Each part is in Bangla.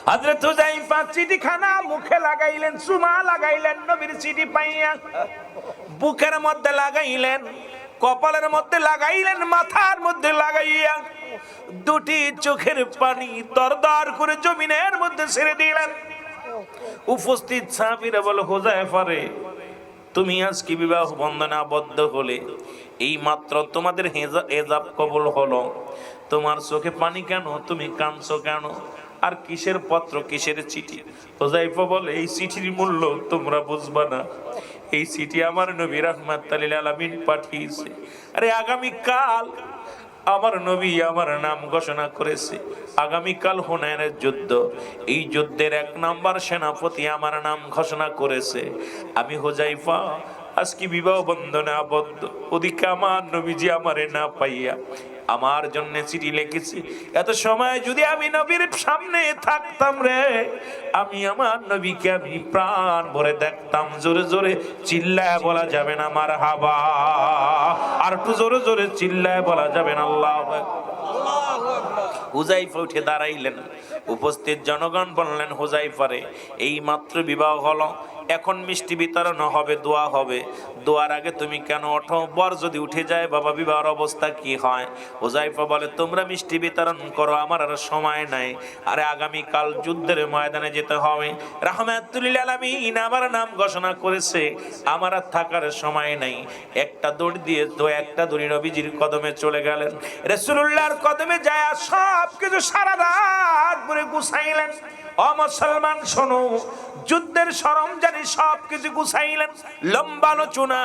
হযরত হুযায়ফা চিঠিখানা মুখে লাগাইলেন, চুমা লাগাইলেন নবীর চিঠি পাইয়া, বুকের মধ্যে লাগাইলেন, কপালের মধ্যে লাগাইলেন, মাথার মধ্যে লাগাইয়া দুটি চোখের পানি দরদর করে জমিনের মধ্যে ছেড়ে দিলেন। উপস্থিত সাহাবীরা বলে, হুযায়ফা রে, তুমি আজকে বিবাহ বন্ধনে আবদ্ধ হলে, এই মাত্র তোমাদের হেজাব কবুল হলো, তোমার চোখে পানি কেন? তুমি কাঁদছো কেন? আর কিসের পত্র, কিসের চিঠি? হুযায়ফা বলে, এই চিঠির মূল্য তোমরা বুঝবা না। এই চিঠি আমার নবী রাহমাতুল লিল আলামিন পাঠিয়েছে। আরে আগামীকাল আমার নবী আমার নাম ঘোষণা করেছে, আগামীকাল হুনাইনের যুদ্ধ, এই যুদ্ধের 1 নাম্বার সেনাপতি আমার নাম ঘোষণা করেছে। আমি হুযায়ফা আজকে বিবাহ বন্ধনে আবদ্ধ, ওদিকে আমার নবীজি আমারে না পাইয়া আমার জন্য চিঠি লিখেছি। এত সময় যদি আমি নবীর সামনে থাকতাম রে, আমি আমার নবীকে আমি প্রাণ ভরে দেখতাম। জোরে জোরে চিল্লায় বলা যাবে না মারহাবা? আর একটু জোরে জোরে চিল্লায় বলা যাবে না আল্লাহু আকবার? হুযায়ফা উঠে দাঁড়াইলেন। উপস্থিত জনগণ বললেন, হুযায়ফা রে, এই মাত্র বিবাহ হলো, এখন মিষ্টি বিতরণ হবে, দোয়া হবে, দোয়ার আগে তুমি কেন ওঠো? বর যদি উঠে যায় বাবা, বিবাহের অবস্থা কি হয়? হুযায়ফা বলে, তোমরা মিষ্টি বিতরণ করো, আমার আর সময় নাই। আরে আগামীকাল যুদ্ধের ময়দানে যেতে হবে, রাহমাতুল লিল আলামিন আমার নাম ঘোষণা করেছে, আমার আর থাকার সময় নাই। একটা দৌড় দিয়ে তো একটা দড়ি নবীজির কদমে চলে গেলেন। রাসূলুল্লাহর কদমে যায় সব কিছু সারা রাত ধরে গুছাইলেন। ও মুসলমান শোনো, যুদ্ধের সরঞ্জাম সব কিছু গুছাইলেন। লম্বা আলোচনা,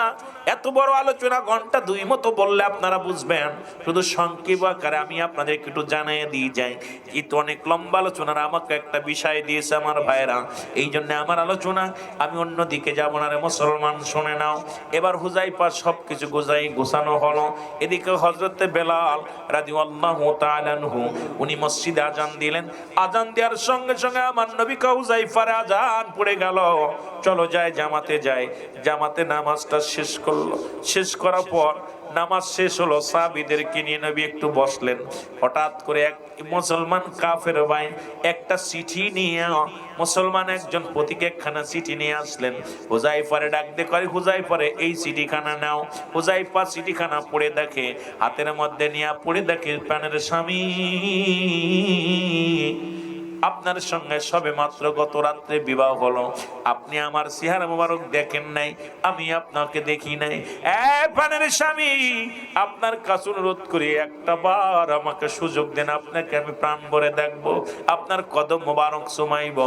এত বড় আলোচনা ঘন্টা 2 মতো বললে আপনারা বুঝবেন, শুধু সংক্ষেপ আকারে আমি আপনাদেরকে একটু জানিয়ে দিয়ে যাই। কিন্তু অনেক লম্বা আলোচনার আমাকে একটা বিষয় দিয়েছে আমার ভাইরা, এই জন্য আমার আলোচনা আমি অন্যদিকে যাব না রে মুসলমান, শুনে নাও। এবার হুযায়ফা সবকিছু গোছানো হলো। এদিকে হযরতে বেলাল রাদিয়াল্লাহু তাআলা আনহু উনি মসজিদে আজান দিলেন। আজান দেওয়ার সঙ্গে সঙ্গে আমার নবী হুযায়ফার আজান পড়ে গেল, চলো যাই জামাতে যাই। জামাতে নামাজটা শেষ করলো। শেষ করার পর নামাজ শেষ হলো, সাহাবীদেরকে নিয়ে নবী একটু বসলেন। হঠাৎ করে এক মুসলমান কাফের ভাই একটা চিঠি নিয়ে, মুসলমান একজন প্রতীক একখানা চিঠি নিয়ে আসলেন। হুযায়ফারে ডাক দিয়ে করে, হুযায়ফারে এই চিঠিখানা নাও। হুযায়ফা চিঠিখানা পড়ে দেখে, হাতের মধ্যে নিয়ে পড়ে দেখে, প্রাণের স্বামী, আপনার সঙ্গে সবে মাত্র গত রাত্রে বিবাহ হলো, আপনি আমার চেহারা মোবারক দেখেন নাই, আমি আপনাকে দেখি নাই। প্রাণের স্বামী, আপনার কাছে অনুরোধ করি একটা বার আমাকে সুযোগ দেন, আপনাকে আমি প্রাণ ভরে দেখবো, আপনার কদম মোবারক চুমাইব।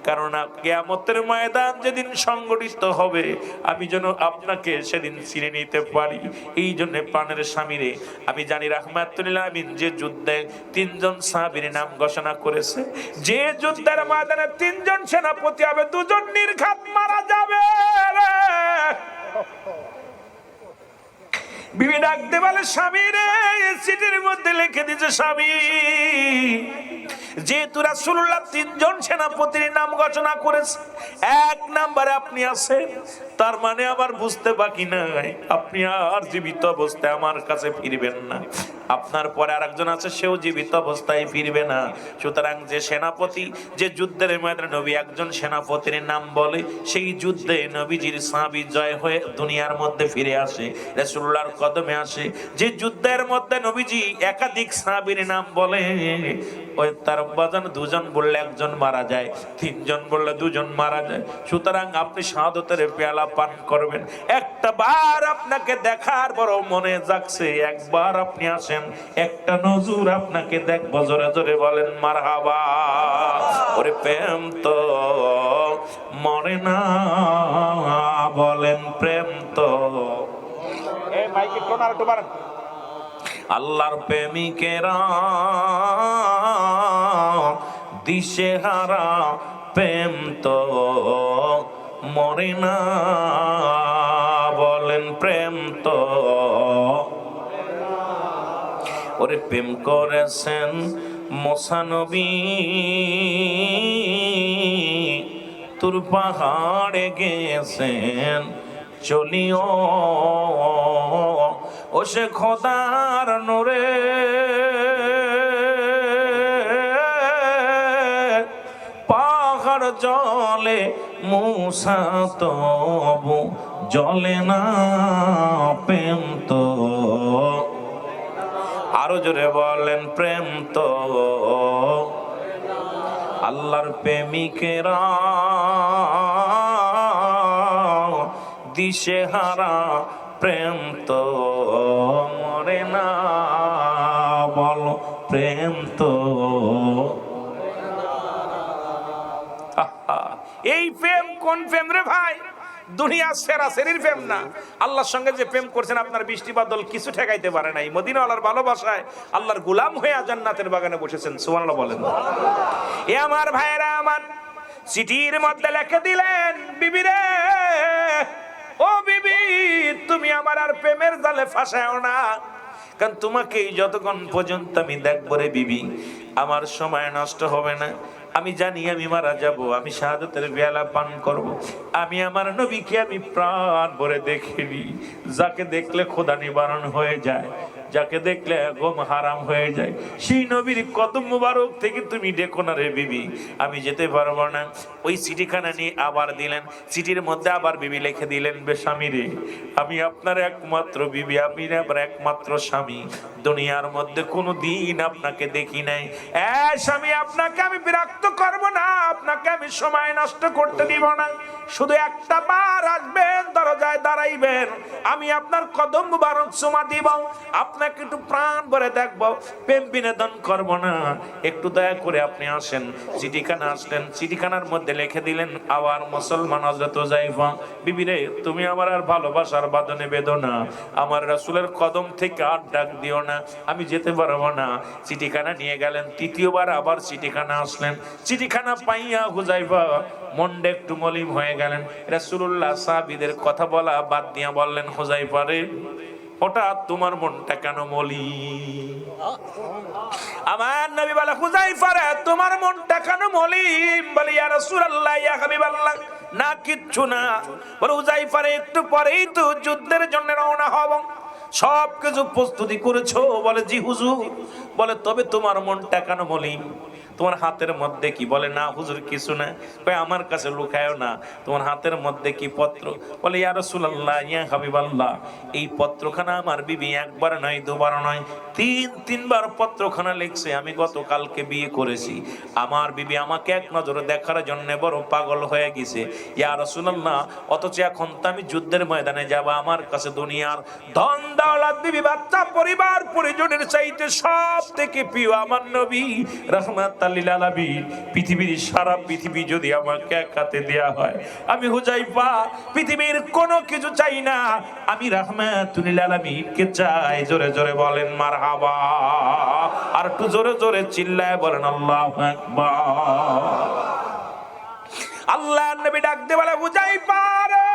কারণ কিয়ামতের ময়দান যেদিন সংগঠিত হবে, আমি যেন আপনাকে সেদিন চিনে নিতে পারি। এই জন্য প্রাণের স্বামী রে, আমি জানি রাহমাতুল লিল আলামিন যে যুদ্ধে 3 জন সাহাবীর নাম ঘোষণা করেছে, যে যুদ্ধের ময়দানে 3 জন সেনাপতি হবে, 2 জন নির্ঘাত মারা যাবে। বিবি ডাক দে বলে, স্বামী রে, চিঠির মধ্যে লিখে দিয়েছে স্বামী, যেহেতু রাসূলুল্লাহ 3 জন সেনাপতির নাম ঘোষণা করেছে, 1 নম্বরে আপনি আছেন, তার মানে আমার বুঝতে বাকি নাই, আপনি আর জীবিত অবস্থায় আমার কাছে ফিরবেন না। আপনার পরে আরেকজন আছে, সেও জীবিত অবস্থায় ফিরবে না। সুতরাং যে সেনাপতি, যে যুদ্ধের ময়দানে নবী একজন সেনাপতির নাম বলে, সেই যুদ্ধে নবীজির সাহাবী জয় হয়ে দুনিয়ার মধ্যে ফিরে আসে, রাসূলুল্লাহর কদমে আসে। যে যুদ্ধের মধ্যে নবীজি একাধিক সাহাবীর নাম বলে, ওই তার বাজান 2 জন বললে 1 জন মারা যায়, 3 জন বললে 2 জন মারা যায়। সুতরাং আপনি শাহাদাতের পেয়ালা পান করবেন। একটা বার আপনাকে দেখার বড় মনে জাগছে, একবার আপনি আসেন, একটা নজর আপনাকে দেখবো, জোরে জোরে বলেন মারহাবা। ওরে প্রেম তো মরে না, বলেন প্রেম তো। এই মাইকে কোন আর একটু বাড়ান। আল্লাহর প্রেমিকেরা দিশেহারা, প্রেম তো মরে না, বলেন প্রেম তো। ওরে প্রেম করেছেন মুসা নবী, তুর পাহাড়ে গেছেন চলিও, ও সে খোদার নূরে সাগর জলে মূসা তবু জলে না প্রেম তো। আরো জোরে বলেন প্রেম তো আল্লাহর প্রেমিকেরা দিশেহারা প্রেম তো মরে না বলো প্রেম তো। এই প্রেম কোন প্রেম রে ভাই? দুনিয়া সেরা সেরির প্রেম না। আল্লাহর সঙ্গে যে প্রেম করছেন আপনার বৃষ্টি বাদল কিছু ঠেকাইতে পারে নাই। মদিনাওয়ালার ভালোবাসায় আল্লাহর গোলাম হয়ে জান্নাতের বাগানে বসেছেন। সুবহানাল্লাহ বলেন। এ আমার ভাইরা আমার, চিঠির মধ্যে লিখে দিলেন, বিবি রে, ও বিবি, তুমি আমার আর প্রেমের জালে ফাঁসাও না, কারণ তোমাকে যতক্ষণ পর্যন্ত আমি দেখবো রে বিবি, আমার সময় নষ্ট হবে না। আমি জানি আমি মারা যাব, আমি শাহাদাতের পেয়ালা পান করব। আমি আমার নবীকে আমি প্রাণ ভরে দেখিনি। যাকে দেখলে খোদা নিবারণ হয়ে যায়, যাকে দেখলে গম হারাম হয়ে যায়, সেই নবীর কদম মুবারক থেকে তুমি ডেকো না রে বিবি, আমি যেতে পারবো না। ওই চিঠিখানা নিয়ে আবার দিলেন। চিঠির মধ্যে আবার বিবি লিখে দিলেন, বে স্বামী রে, আমি আপনার একমাত্র বিবি, আমি আপনার একমাত্র স্বামী। দুনিয়ার মধ্যে কোনো দিন আপনাকে দেখি নাই। স্বামী, আপনাকে আমি বিরক্ত করব না, আপনাকে আমি সময় নষ্ট করতে দিব না। শুধু একটা বার আসবেন, দরজায় দাঁড়াইবেন, আমি আপনার কদম মুবারক চুমা দিব, আপনাকে একটু প্রাণ ভরে দেখবো, প্রেম বিনোদন করব না। একটু দয়া করে আপনি আসেন। চিঠিখানা আসলেন, চিঠিখানার মধ্যে লিখে দিলেন, আবার মুসলমান হযরত হুযায়ফা, বিবি রে, তুমি আমার আর ভালোবাসার বাঁধনে বেঁধো না, আমার রাসূলের কদম থেকে আর ডাক দিও না, আমি যেতে পারবো না। চিঠিখানা নিয়ে গেলেন। তৃতীয়বার আবার চিঠিখানা আসলেন। চিঠিখানা পাইয়া হুযায়ফা মনটা একটু মলিন হয়ে গেলেন। রাসূলুল্লাহ সাহাবীদের কথা বলা বাদ দিয়া বললেন, হুযায়ফা রে, হঠাৎ তোমার মনটা কেন মলিন? আমার নবী বলে, হুযায়ফা রে, তোমার মনটা কেন মলিন? বলে, ইয়া রাসূলুল্লাহ, ইয়া হাবিবাল্লাহ, না কিচ্ছু না। বলে, হুযায়ফা রে, একটু পরেই তো যুদ্ধের জন্য রওনা হব, সব কিছু প্রস্তুতি করেছো? বলে, জি হুজুর। বলে, তবে তোমার মনটা কেন মলিন? তোমার হাতের মধ্যে কি? বলে, না হুজুর, কিছু না। কয়, আমার কাছে লুকায়ও না, তোমার হাতের মধ্যে কি পত্র? বলে, ইয়া রাসূলুল্লাহ, ইয়া হাবিবাল্লাহ, এই পত্রখানা আমার বিবি একবার নয়, দুবার নয়, তিনবার পত্রখানা লিখছে। আমি গতকালকে বিয়ে করেছি, আমার বিবি আমাকে এক নজরে দেখার জন্য বড় পাগল হয়ে গেছে। ইয়া রাসূলুল্লাহ, অথচ এখন তো আমি যুদ্ধের ময়দানে যাব, আমার কাছে দুনিয়ার ধন দৌলত, বিবি বাচ্চা, পরিবার পরিজনের চাইতে সব থেকে প্রিয় আমার নবী রাহমাতুল লিল আলামিন। পৃথিবীর সারা পৃথিবী যদি আমাকে এক হাতে দেয়া হয়, আমি হুযায়ফা পৃথিবীর কোনো কিছু চাই না, আমি রাহমাতুল লিল আলামিনকে চাই। জোরে জোরে বলেন মারহাবা, আর একটু জোরে জোরে চিল্লায় বলেন আল্লাহু আকবার। আল্লাহর নবী ডাক দিয়ে বলে, হুযায়ফা রে,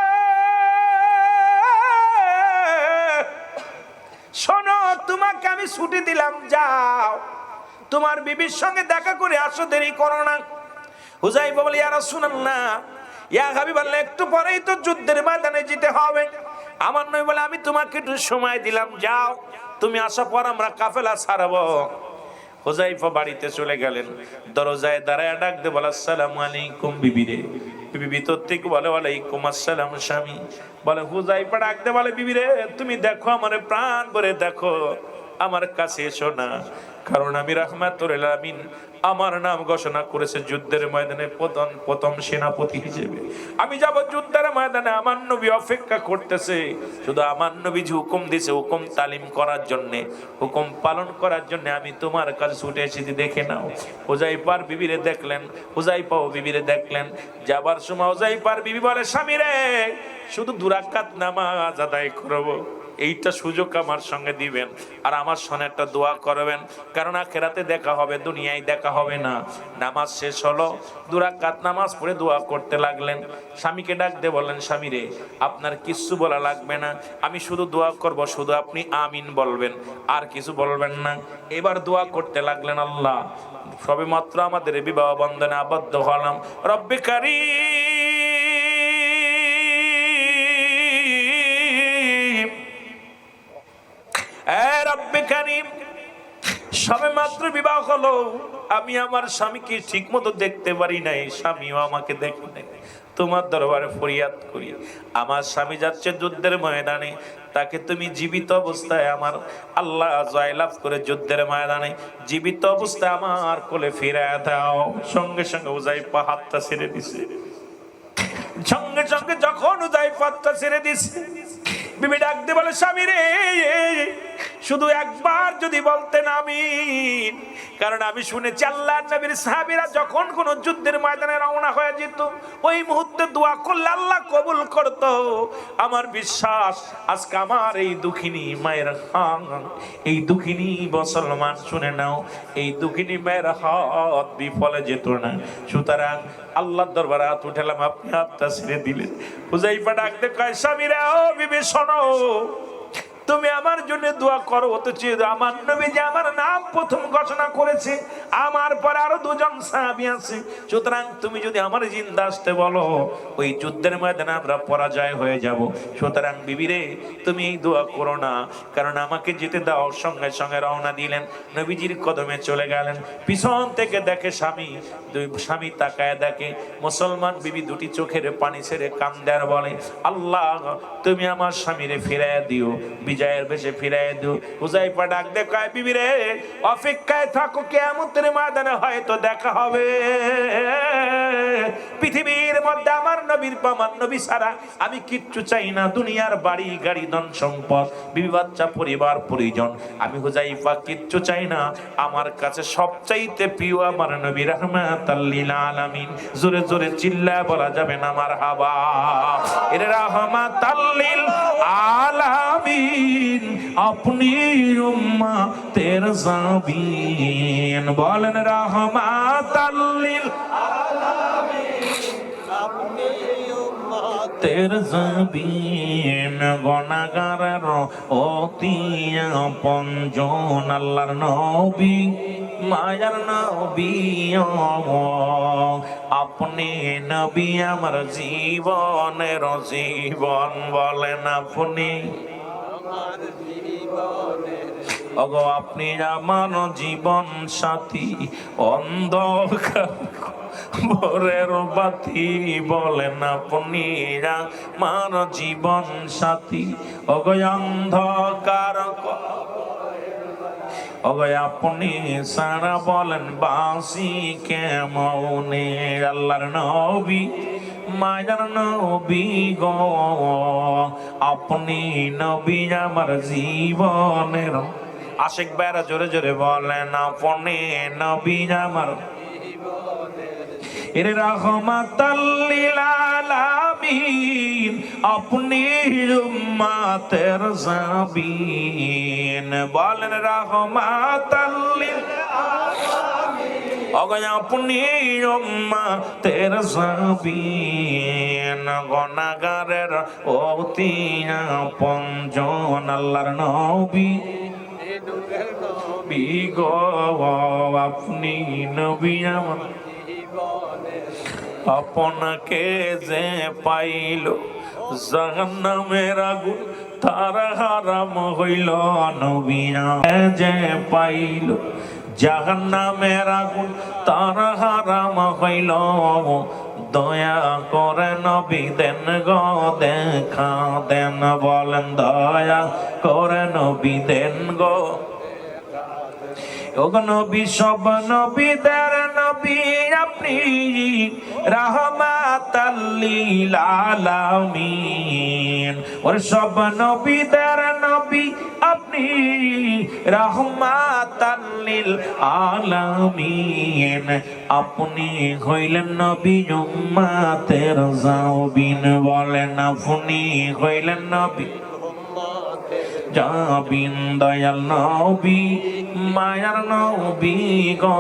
শোনো, তোমাকে আমি ছুটি দিলাম, যাও তোমার বিবির সঙ্গে দেখা করে আসো, দেরি করো না। হুযায়ফা বলে, ইয়া রাসূলুল্লাহ, ইয়া হাবিবাল্লাহ, একটু পরেই তো যুদ্ধের ময়দানে যেতে হবে। আমার নবী বলে, আমি তোমাকে একটু সময় দিলাম, যাও, তুমি আসার পর আমরা কাফেলা ছাড়বো। হুযায়ফা বাড়িতে চলে গেলেন। দরজায় দাঁড়ায় ডাক দিয়ে বলে, আসসালামু আলাইকুম বিবি রে। বিবি ভিতর থেকে বলে, ওয়ালাইকুম আসসালাম স্বামী। বলে, হুযায়ফা ডাক দিয়ে বলে, বিবি রে, তুমি দেখো, আমারে প্রাণ ভরে দেখো, আমার কাছে এসো না, কারণ আমি রাহমাতুল লিল আলামিন আমার নাম ঘোষণা করেছে যুদ্ধের ময়দানে প্রথম সেনাপতি হিসেবে। আমি যাব যুদ্ধের ময়দানে, আমার নবী অপেক্ষা করতেছে। শুধু আমার নবী যে হুকুম দিয়েছে, হুকুম তালিম করার জন্য, হুকুম পালন করার জন্য আমি তোমার কাছে ছুটে এসেছি, দেখে নাও। হুযায়ফার বিবিরে দেখলেন, হুযায়ফাও বিবিরে দেখলেন। যাবার সময় হুযায়ফার বিবি বলে, স্বামী রে, শুধু 2 রাকাত নামাজ আদায় করব, এইটা সুযোগ আমার সঙ্গে দিবেন, আর আমার সঙ্গে একটা দোয়া করবেন, কারণ আখিরাতে দেখা হবে, দুনিয়ায় দেখা হবে না। নামাজ শেষ হলো, 2 রাকাত নামাজ পড়ে দোয়া করতে লাগলেন। স্বামীকে ডাক দিয়ে বললেন, স্বামী রে, আপনার কিছু বলা লাগবে না, আমি শুধু দোয়া করব, শুধু আপনি আমিন বলবেন, আর কিছু বলবেন না। এবার দোয়া করতে লাগলেন, আল্লাহ, সবে মাত্র আমাদের বিবাহ বন্ধনে আবদ্ধ হলাম, রব্বে কারীম, রব্বে কারীম, সবে মাত্র বিবাহ হলো আমি আমার স্বামীকে ঠিক মতো দেখতে পারি নাই, স্বামীও আমাকে দেখে নাই। তোমার দরবারে ফরিয়াদ করি, আমার স্বামী যাচ্ছে যুদ্ধের ময়দানে, তাকে তুমি জীবিত অবস্থায় আমার আল্লাহ জয়লাভ করে যুদ্ধের ময়দানে জীবিত অবস্থায় আমার কোলে ফিরায় দাও। সঙ্গে সঙ্গে হুযায়ফা হাতটা ছেড়ে দিছে। সঙ্গে সঙ্গে যখন হুযায়ফা হাতটা ছেড়ে দিছে, বিবি ডাক দিয়ে বলে, স্বামী রে, শুধু একবার যদি বলতেন আমিন। কারণ আমি শুনেছি আল্লাহর নবীর সাহাবীরা যখন কোন যুদ্ধের ময়দানে রওনা হয়ে যেত, ওই মুহূর্তে দোয়া করলে আল্লাহ কবুল করত। আমার বিশ্বাস আজকে আমার এই দুঃখিনী মায়ের এই দুঃখিনী মুসলমান, শুনে নাও, এই দুঃখিনী মায়ের হাত বিফলে যেত না। সুতরাং আল্লাহর দরবারে হাত উঠালাম, আপনি হাতটা ছেড়ে দিলেন। হুযায়ফা ডাকতে কয়, স্বামী রে, ও বিবি শোনো, তুমি আমার জন্য দোয়া করো। অথচ আমার নবী যে আমার নাম প্রথম ঘোষণা করেছে, আমার পরে আরো দুজন সাহাবী আছে। সুতরাং তুমি যদি আমার জিন্দা আসতে বলো, ওই যুদ্ধের ময়দানে আমরা পরাজয় হয়ে যাব। সুতরাং বিবি রে, তুমি এই দোয়া করো না, কারণ আমাকে যেতে দাও। সঙ্গে সঙ্গে রওনা দিলেন, নবীজির কদমে চলে গেলেন। পিছন থেকে দেখে স্বামী, স্বামী তাকায় দেখে মুসলমান বিবি দুটি চোখের পানি ছেড়ে কান্দে আর বলে, আল্লাহ তুমি আমার স্বামীরে ফিরাইয়া দিও, বিজয়ের বেশে ফিরাই দিও। হুযায়ফা ডাক দে কয়, বিবি রে, অপেক্ষায় থাকো, কিয়ামতের ময়দানে হয়তো দেখা হবে। পৃথিবীর মধ্যে আমার নবীর আমার নবী ছাড়া আমি কিচ্ছু চাই না, দুনিয়ার বাড়ি গাড়ি ধন সম্পদ বিবি বাচ্চা পরিবার পরিজন, আমি হুযায়ফা কিচ্ছু চাই না। আমার কাছে সবচাইতে প্রিয় আমার নবী রাহমাতাল লিল আলামিন। জোরে জোরে চিল্লায় বলা যাবে না মারহাবা। এর রাহমাতাল লিল আলামিন, আপনি উম্মতের জাবিন। বলেন রাহমাতাল লিল তের জাবিন। গুনাহগারের অতি আপনজন আল্লাহর নবী, মায়ার নবী, আপনি নবী আমার জীবনের জীবন। বলেন আপনি ওগো, আপনি আমার জীবন সাথী, অন্ধকার ভোরের বাতি। বলেন আপনি আমার জীবন সাথী, ওগো অন্ধকার, ওগো আপনি সারা বলেন বাসি কেমনে। আল্লাহর নবী, মায়ার নবী গো, আপনি নবী আমার জীবনের। আশিক ভাইরা জোরে জোরে বলেন, আপনি নবী আমার। এর রাহমাতাল লিল আলামিন, আপনি উম্মতের জাবিন। বলেন রাহমাতাল লিল আলামিন, ওগো আপনি উম্মতের জাবিন। গুনাহগারের অতি আপনজন আল্লাহর নবী, নবী গো, আপনি নবী আমার। আপনাকে যে পাইল জাহান্নামের আগুন তার হারাম হইল। নবী যে পাইল জাহান্নামের আগুন তার হারাম হইল। দয়া করে নবী দেন গো দেখা দেন। বলেন দয়া করে নবী দেন গো। ওগো নবী সব নবীদের নবী আপনি, রাহমাতাল লিল আলামিন। ওর সব নবীদের নবী আপনি, রাহমাতাল লিল আলামিন। আপনি হইলেন নবী উম্মতের জাবিন। বলেন আপনি হইলেন নবী জাবিন। দয়াল নবী, মায়ার নবী গো,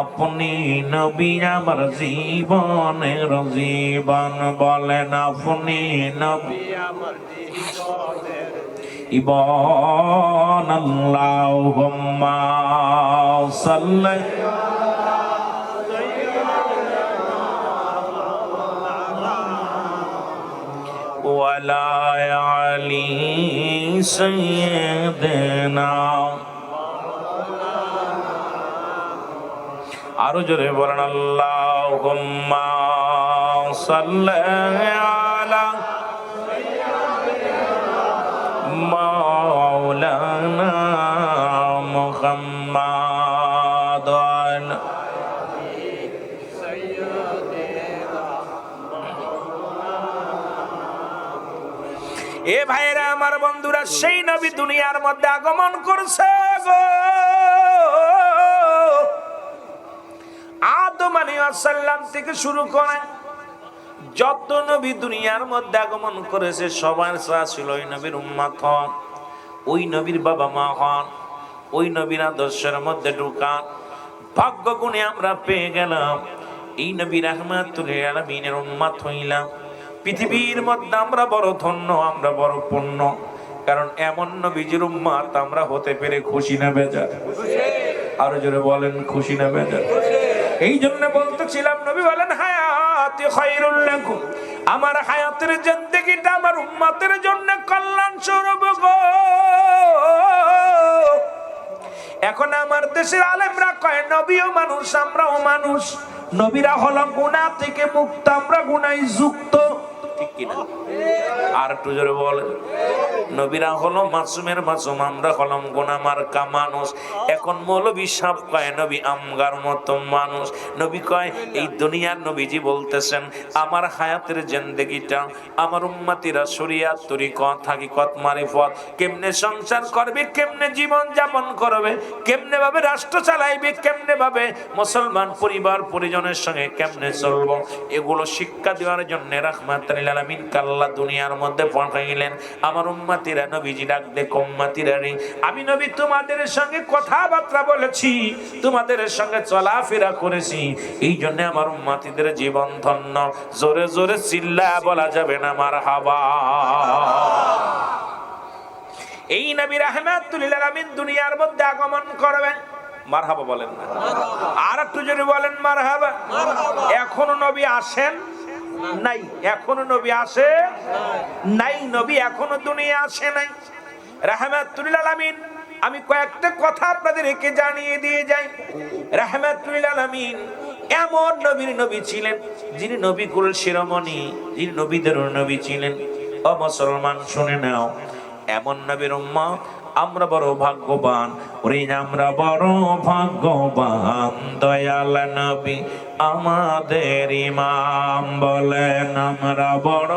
আপনি নবী আমার জীবনের জীবন। বলেন আপনি নবী আমার জীবনের জীবন। আল্লাহুম্মা সাল্লি ওয়ালা আলি সাইয়্যিদিনা আরো জোরে বলেন আল্লাহুম্মা সাল্লি আলা মাওলানা মুহাম্মাদ। এ ভাইরা আমার বন্ধুরা, সেই নবী দুনিয়ার মধ্যে আগমন করছে গো। আদম আলাইহিস সালাম থেকে শুরু করে যত নবী দুনিয়ার মধ্যে আগমন করেছে সবার সাথে ছিল ওই নবীর উম্মত হন, ওই নবীর বাবা মা হন, ওই নবীর আদর্শের মধ্যে ঢুকান। ভাগ্য গুণে আমরা পেয়ে গেলাম এই নবী রাহমাতুল লিল আলামিনের উম্মত হইলাম। পৃথিবীর মধ্যে আমরা বড় ধন্য, আমরা বড় পুণ্য, কারণ এমন নবীজির উম্মত আমরা হতে পেরে খুশি না বেজার? আরো জোরে বলেন খুশি না বেজার? এই জন্য বলতেছিলাম, নবী বলেন হায়াতি খায়রুল লাকুম, আমার হায়াতের জিন্দেগিটা আমার উম্মতের জন্য কল্যাণ স্বরূপ গো। এখন আমার দেশের আলেমরা কয় নবীও মানুষ, আমরাও মানুষ। নবীরা হলো গুনাহ থেকে মুক্ত, আমরা গুনায় যুক্ত, ঠিক কিনা? আর একটু জোরে বলেন। নবীরা হলো মাসুমের মাসুম, আমরা হলাম গুনাহ মার্কা মানুষ। এখন মৌলবী সাহেব কয় নবী আমগার মতো মানুষ। নবী কয়, এই দুনিয়ার নবীজি বলতেছেন আমার হায়াতের জিন্দেগিটা আমার উম্মতিরা শরিয়াত তরিকত হাকিকত মারিফত কেমনে সংসার করবে, কেমনে জীবন যাপন করবে, কেমনে ভাবে রাষ্ট্র চালাইবে, কেমনে ভাবে মুসলমান পরিবার পরিজনের সঙ্গে কেমনে চলবো, এগুলো শিক্ষা দেওয়ার জন্য রাহমাতুল লিল আলামিন আল্লাহ দুনিয়ার মধ্যে পাঠাইলেন। আমার উম্মতিরা নবীজি ডাক দে, উম্মতিরা রে, আমি নবী তোমাদের সঙ্গে কথাবার্তা বলেছি, তোমাদের সঙ্গে চলাফেরা করেছি, এই জন্য আমার উম্মতিদের জীবন ধন্য। জোরে জোরে চিল্লা বলা যাবে না মারহাবা। এই নবী রাহমাতুল লিল আলামিন দুনিয়ার মধ্যে আগমন করবেন, মারহাবা বলেন না? আর একটু জোরে বলেন মারহাবা। এখনো নবী আসেন নাই, এখনো নবী আসে নাই, নবী এখনো দুনিয়া আসে নাই। রাহমাতুল লিল আলামিন, আমি কয়েকটা কথা আপনাদেরকে জানিয়ে দিয়ে যাই। রাহমাতুল লিল আলামিন এমন নবীর নবী ছিলেন যিনি নবী কুল শিরোমণি, যিনি নবীদের নবী ছিলেন। ও মুসলমান শুনে নাও, এমন নবীর উম্মত আমরা বড় ভাগ্যবান। ওরে আমরা বড় ভাগ্যবান, দয়াল নবী আমাদের ইমাম বলেন আমরা বড়।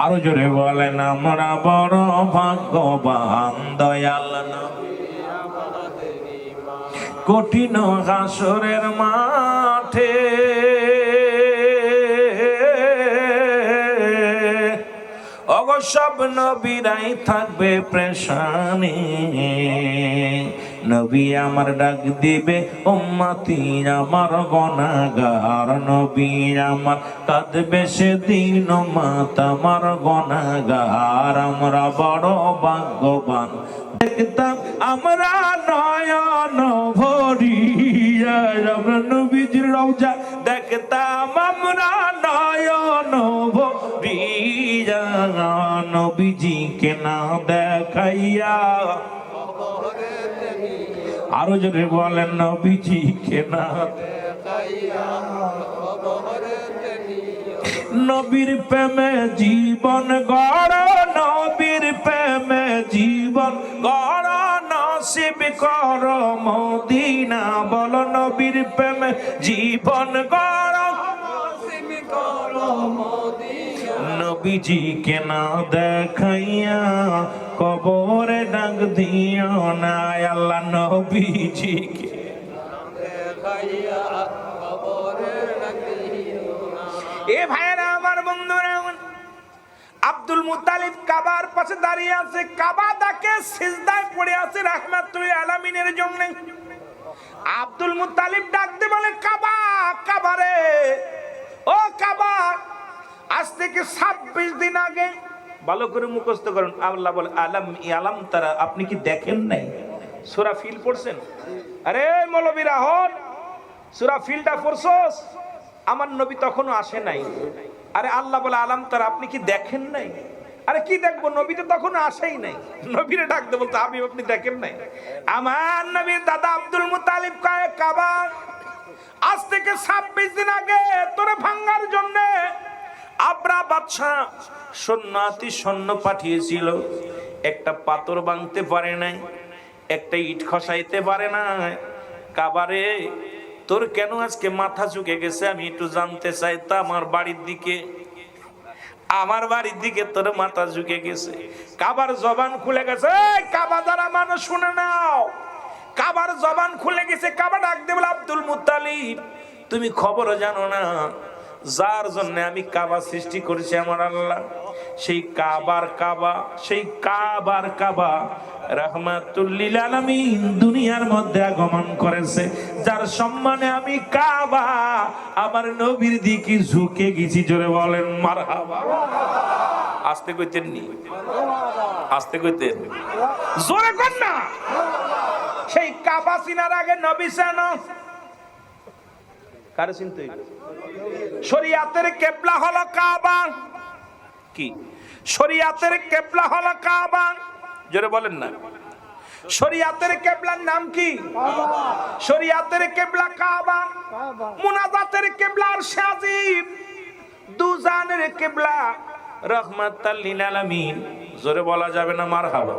আরো জোরে বলেন আমরা বড় ভাগ্যবান, দয়াল নবী আমাদের ইমাম। কঠিন হাসরের মাঠে সব নবীরাই থাকবে প্রেশানি, নবী আমার ডাক দিবে উম্মতি আমার গুনাহগার, নবী আমার কাঁদবে সেদিন উম্মত আমার গুনাহগার। আমরা বড় ভাগ্যবান, দেখতাম আমরা নয়ন ভরিয়া, আমরা নবীজির রওজা দেখতাম আমরা নয়ন ভরিয়া, নবীজিকে না দেখাইয়া। আরো জোরে বলেন নবীজিকে না দেখাইয়া। নবীর প্রেমে জীবন গড়, নবীর প্রেমে জীবন গড়, নসিব কর মদিনা, বল নবীর প্রেমে জীবন গড়, নসিব কর মদিনা। নবীজিকে না দেখাইয়া কবরে ডাক দিও না, আল্লাহ নবীজিকে দেখাইয়া কবরে ডাক দিও না। এ ভাইরা আমার বন্ধুরা, আব্দুল মুত্তালিব কাবার পাশে দাঁড়িয়ে আছে, কাবা তাকে সিজদায় পড়ে আছে রাহমাতুল লিল আলামিনের জন্য। আব্দুল মুত্তালিব ডাকতে বলে কাবা, কাবা রে, ও কাবা। আজ থেকে 26 দিন আগে, ভালো করে মুখস্থ করুন, আল্লাহ বলে আলাম আলাম তারা, আপনি কি দেখেন নাই? সূরা ফিল পড়ছেন? আরে মৌলবীরা হন, সূরা ফিলটা পড়ছস? আমার নবী তখনও আসে নাই। আরে আল্লাহ বলে আলাম তারা, আপনি কি দেখেন নাই? আরে কি দেখবো, নবী তো তখন আসেই নাই। নবীরে ডাকতে বলতো হাবিব আপনি দেখেন নাই? আমার নবীর দাদা আব্দুল মুত্তালিব কয় কাবা আজ থেকে 26 দিন আগে তোরে ভাঙার জন্য আবরা বাদশা সৈন্য পাঠিয়েছিল। একটা পাথর ভাঙতে পারে নাই, একটা ইট খসাইতে পারে না। কাবারে তোর কেন আজকে মাথা ঝুঁকে গেছে আমি একটু জানতে চাই। তা আমার বাড়ির দিকে তোর মাথা ঝুঁকে গেছে। কাবার জবান খুলে গেছে। কাবা দ্বারা মানুষ শুনে নাও, কাবার জবান খুলে গেছে। কাবা ডাক দে বলে আব্দুল মুত্তালিব তুমি খবর জানো না যার জন্য আমি কাবা সৃষ্টি করেছি আমার আল্লাহ, সেই কাবার কাবা রাহমাতুল লিল আলামিন দুনিয়ার মধ্যে আগমন করেছে, যার সম্মানে আমি কাবা আমার নবীর দিকে ঝুঁকে গেছি। জোরে বলেন মারহাবা। আস্তে কইতেন নি, আস্তে কইতেন, জোরে কর না। সেই কাবা চিনার আগে নবী চেনো? কারে চিনতে? শরিয়াতের কিবলা হলো কাবা। কি শরিয়াতের কিবলা হলো কাবা? জোরে বলেন না। শরিয়াতের কিবলার নাম কি? কাবা। শরিয়াতের কিবলা কাবা, মুনাজাতের কিবলা আরশে আজিম, দুজানের কিবলা রাহমাতাল লিল আলামিন। জোরে বলা যাবে না মারহাবা?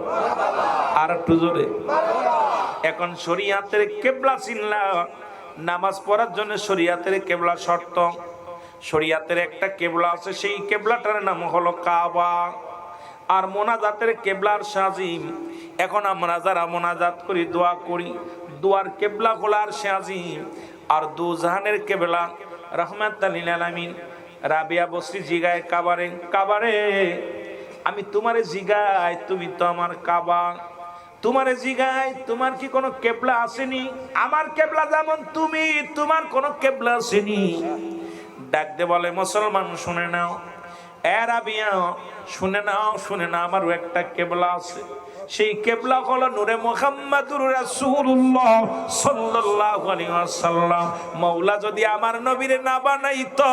আর একটু জোরে। এখন শরিয়াতের কিবলা চিনলা, নামাজ পড়ার জন্য শরিয়াতের কিবলা শর্ত। শরিয়াতের একটা কিবলা আছে, সেই কিবলাটার নাম হলো কাবা। আর মোনাজাতের কিবলা আরশে আজিম। এখন আমরা যারা মোনাজাত করি, দোয়া করি, দোয়ার কিবলা হলো আরশে আজিম। আর দুজাহানের কিবলা রাহমাতাল লিল আলামিন। রাবিয়া বসরি জিগায় কাবারে আমি তোমারে জিগাই, তুমি তো আমার কাবা। তোমারে জিগাই তোমার কি কোনো কিবলা আসেনি? আমার কিবলা যেমন তুমি, তোমার কোনো কিবলা আসেনি? ডাক দে বলে মুসলমান শুনে নাও, এ রাবিয়া শুনে নাও, আমারও একটা কিবলা আছে। সেই কিবলা হলো নূরে মুহাম্মাদুর রাসূলুল্লাহ সাল্লাল্লাহু আলাইহি ওয়াসাল্লাম। মাওলা যদি আমার নবীরে না বানাইতো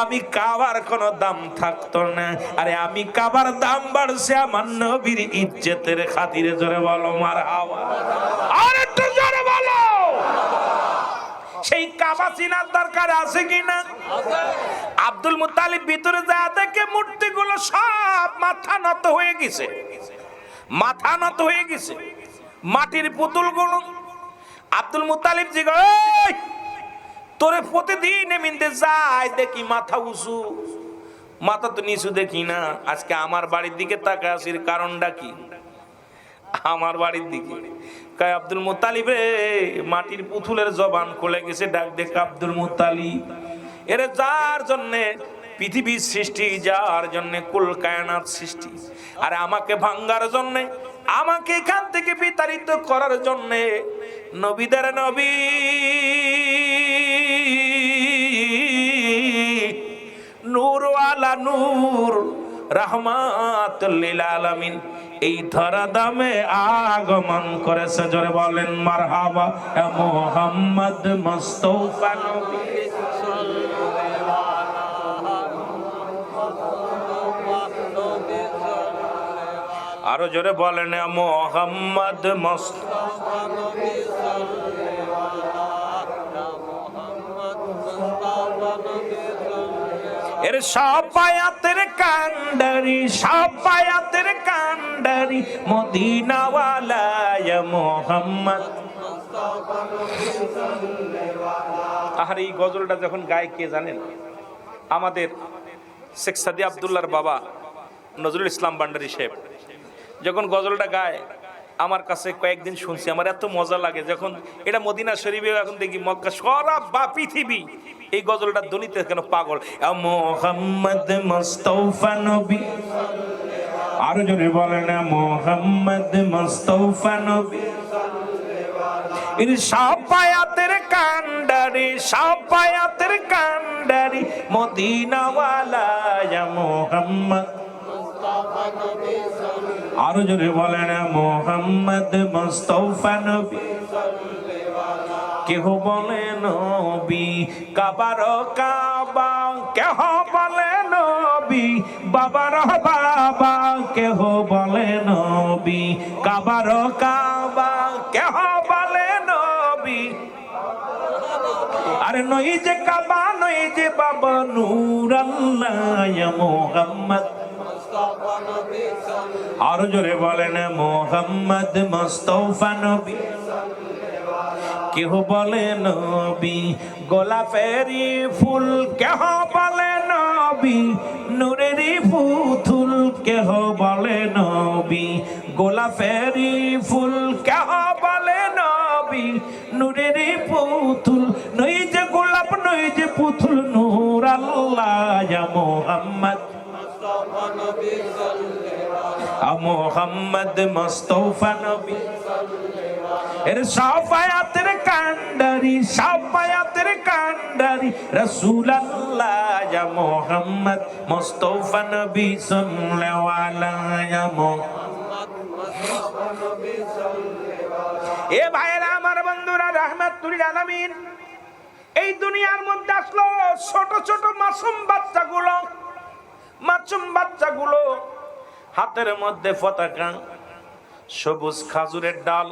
আমি কাবার কোনো দাম থাকতো না। আরে আমি কাবার দাম বাড়ছে আমার নবীর ইজ্জতের খাতিরে। জোরে বলো মারহাবা। আর একটু জোরে বলো। সেই কাবা চিনার দরকার আছে কিনা? আব্দুল মুত্তালিব ভিতরে যা দেখে মূর্তিগুলো সব মাথা নত হয়ে গেছে, মাথা নত হয়ে গেছে, মাটির পুতুলগুলো। আব্দুল মুত্তালিব জিজ্ঞাসা তোরে প্রতিদিন এমনিতে যায় দেখি মাথা উঁচু, মাথা তো নিচু দেখি না। আজকে আমার বাড়ির দিকে তাকায় আসির কারণটা কি? আমার বাড়ির দিকে কয় আব্দুল মুত্তালিব রে, মাটির পুতুলের জবান খুলে গেছে। ডাক দেখ আব্দুল মুত্তালিব, এরে যার জন্যে পৃথিবীর সৃষ্টি, যার জন্যে কুল কায়নাত সৃষ্টি, আর আমাকে ভাঙ্গার জন্যে, আমাকে এখান থেকে বিতাড়িত করার জন্যে নবীদের নবী নূর আলা নূর রাহমাতুল লিল আলামিন এই ধরা দামে আগমন করেছে। জোরে বলেন মারহাবা। মুহাম্মদ মুস্তাফা নবী আরো জোরে বলেন মুহাম্মদ মুস্তাফা নবী এর সাফায়াতের কান্ডারি, সাফায়াতের কান্ডারি মদিনা ওয়ালা ইয়া মুহাম্মদ মুস্তাফা নবী সাল্লাল্লাহু। আর এই গজলটা যখন গায় কে জানেন? আমাদের শেখ সাদি আব্দুল্লাহর বাবা নজরুল ইসলাম ভান্ডারী সাহেব যখন গজলটা গায়, আমার কাছে কয়েকদিন শুনছি, আমার এত মজা লাগে। যখন এটা মদিনা শরীফে, এখন দেখি মক্কা সারা বা পৃথিবী এই গজলটা ধ্বনিতে কেন পাগল। মুহাম্মদ মুস্তাফা নবী, আরো জোরে বলেন মুহাম্মদ মুস্তাফা নবী এর সাফায়াতের কান্ডারি, সাফায়াতের কান্ডারি মদিনা ওয়ালা ইয়া মুহাম্মদ মুস্তাফা নবী। আরো জোরে বলেন মুহাম্মদ মুস্তাফা নবী। কেহ বলে নবী কাবার কাবা, কেহ বলে নবী নবী, বাবার বাবা কেহ বলে নবী, কাবার কাবা কেহ বলে নবী। আরে নই যে কাবা নই যে বাবা, নূর আল্লাহ মুহাম্মদ। আর জোরে বলেন মুহাম্মদ মুস্তাফা নবী, কেহ বলে নবী, গোলাপেরই ফুল কেহ বলে নবী, নূরেরই পুতুল কেহ বলে নবী, গোলাপেরই ফুল কেহ বলে নবী, নূরেরই পুতুল। নই যে গোলাপ নই যে পুতুল, নূর আল্লাহ মুহাম্মদ মুহাম্মদ মুস্তাফা নবী। এর সাফায়াতের কান্ডারি, সাফায়াতের কান্ডারি রাসূলুল্লাহ মুহাম্মদ মুস্তাফা নবী সাল্লাল্লাহু আলাইহি মুহাম্মদ মুস্তাফা নবী সাল্লাল্লাহু। এ ভাইরা আমার, বন্ধুরা, রাহমাতুল আলামিন এই দুনিয়ার মধ্যে আসলো ছোট ছোট মাসুম বাচ্চাগুলো, মাসুম বাচ্চাগুলো হাতের মধ্যে পতাকা, সবুজ খাজুরের ডাল।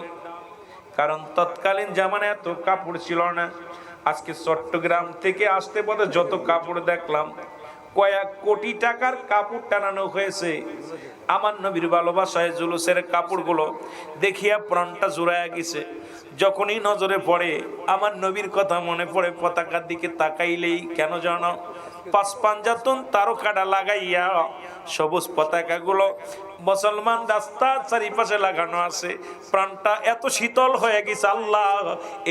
কারণ তৎকালীন জামানায় এত কাপড় ছিল না। আজকে চট্টগ্রাম থেকে আসতে পথে যত কাপড় দেখলাম, কয়েক কোটি টাকার কাপড় টানানো হয়েছে। আমার নবীর ভালোবাসায় জুলুসের কাপড়গুলো দেখিয়া প্রাণটা জুড়াইয়া গেছে। যখনই নজরে পড়ে আমার নবীর কথা মনে পড়ে, পতাকার দিকে তাকাইলেই কেন জানো, পাঁচ পাঞ্জাতন তারকাটা লাগাইয়া সবুজ পতাকাগুলো মুসলমান রাস্তার চারিপাশে লাগানো আছে। প্রাণটা এত শীতল হয়ে গেছে। আল্লাহ,